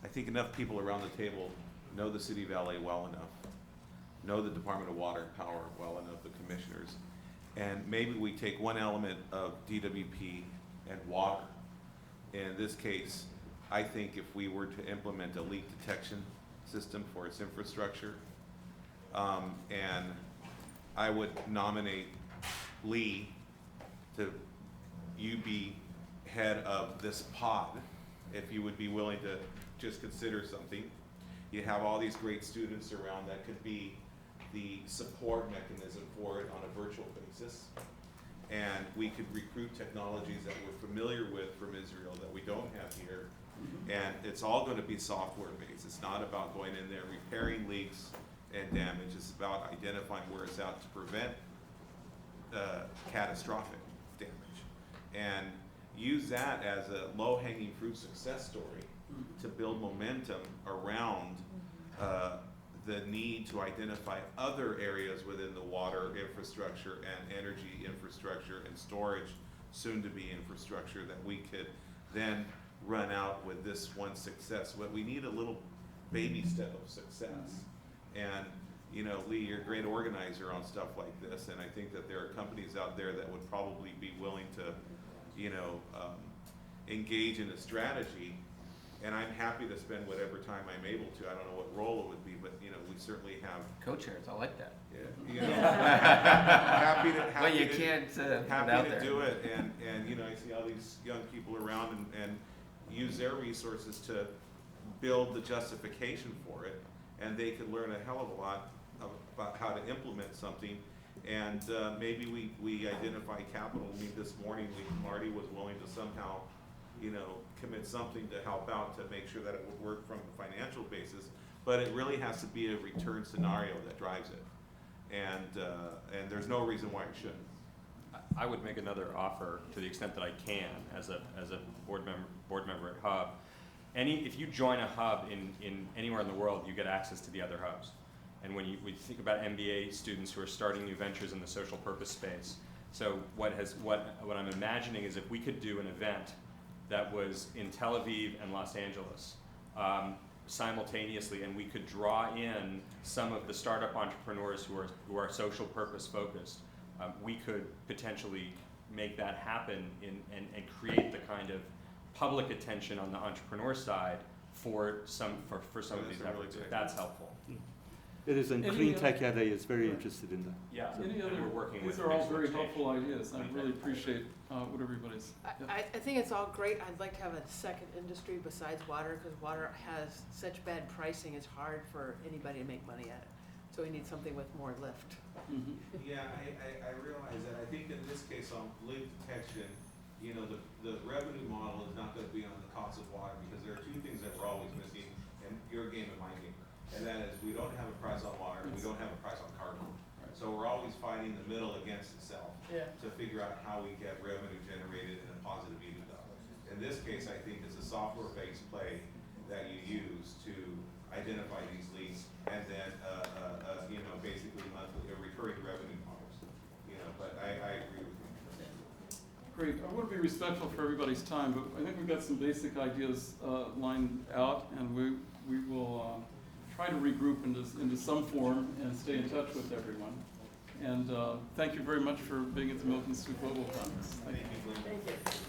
C: I think enough people around the table know the city of LA well enough, know the Department of Water and Power well enough, the commissioners, and maybe we take one element of DWP and water. In this case, I think if we were to implement a leak detection system for its infrastructure, and I would nominate Lee to you be head of this pod, if you would be willing to just consider something. You have all these great students around that could be the support mechanism for it on a virtual basis. And we could recruit technologies that we're familiar with from Israel that we don't have here. And it's all going to be software based. It's not about going in there repairing leaks and damage. It's about identifying where it's out to prevent catastrophic damage. And use that as a low-hanging fruit success story to build momentum around the need to identify other areas within the water infrastructure and energy infrastructure and storage, soon-to-be infrastructure, that we could then run out with this one success. But we need a little baby step of success. And Lee, you're a great organizer on stuff like this, and I think that there are companies out there that would probably be willing to, engage in a strategy. And I'm happy to spend whatever time I'm able to. I don't know what role it would be, but we certainly have
K: Co-chairs, I like that.
C: happy to
K: Well, you can't put it out
C: happy to
K: there.
C: do it. And I see all these young people around and use their resources to build the justification for it, and they could learn a hell of a lot about how to implement something. And maybe we identify capital. I mean, this morning Marty was willing to somehow commit something to help out to make sure that it would work from a financial basis, but it really has to be a return scenario that drives it. And there's no reason why it shouldn't.
N: I would make another offer to the extent that I can as a board member at Hub. If you join a hub in anywhere in the world, you get access to the other hubs. And when we think about MBA students who are starting new ventures in the social purpose space, so what I'm imagining is if we could do an event that was in Tel Aviv and Los Angeles simultaneously, and we could draw in some of the startup entrepreneurs who are social purpose focused, we could potentially make that happen and create the kind of public attention on the entrepreneur side for some of these efforts, if that's helpful.
D: It is, and
A: Any,
D: Clean Tech LA is very interested in that.
N: Yeah,
A: Any
N: and
A: other,
N: we're working with
A: these are all
N: Mixed
A: very
N: Workstation.
A: helpful ideas. I really appreciate what everybody's.
I: I think it's all great. I'd like to have a second industry besides water, because water has such bad pricing, it's hard for anybody to make money at it. So we need something with more lift.
C: Yeah, I realize that. I think in this case on leak detection, you know, the revenue model is not gonna be on the cost of water, because there are two things that we're always missing in your game and my game. And that is, we don't have a price on water, we don't have a price on carbon. So we're always fighting the middle against itself to figure out how we get revenue generated in a positive EBITDA. In this case, I think it's a software-based play that you use to identify these leaks, and then, you know, basically monthly or recurring revenue models. You know, but I agree with you.
A: Great. I want to be respectful for everybody's time, but I think we've got some basic ideas lined out, and we will try to regroup into some form and stay in touch with everyone. And thank you very much for being at the Milk Institute Global Conference.
C: Thank you.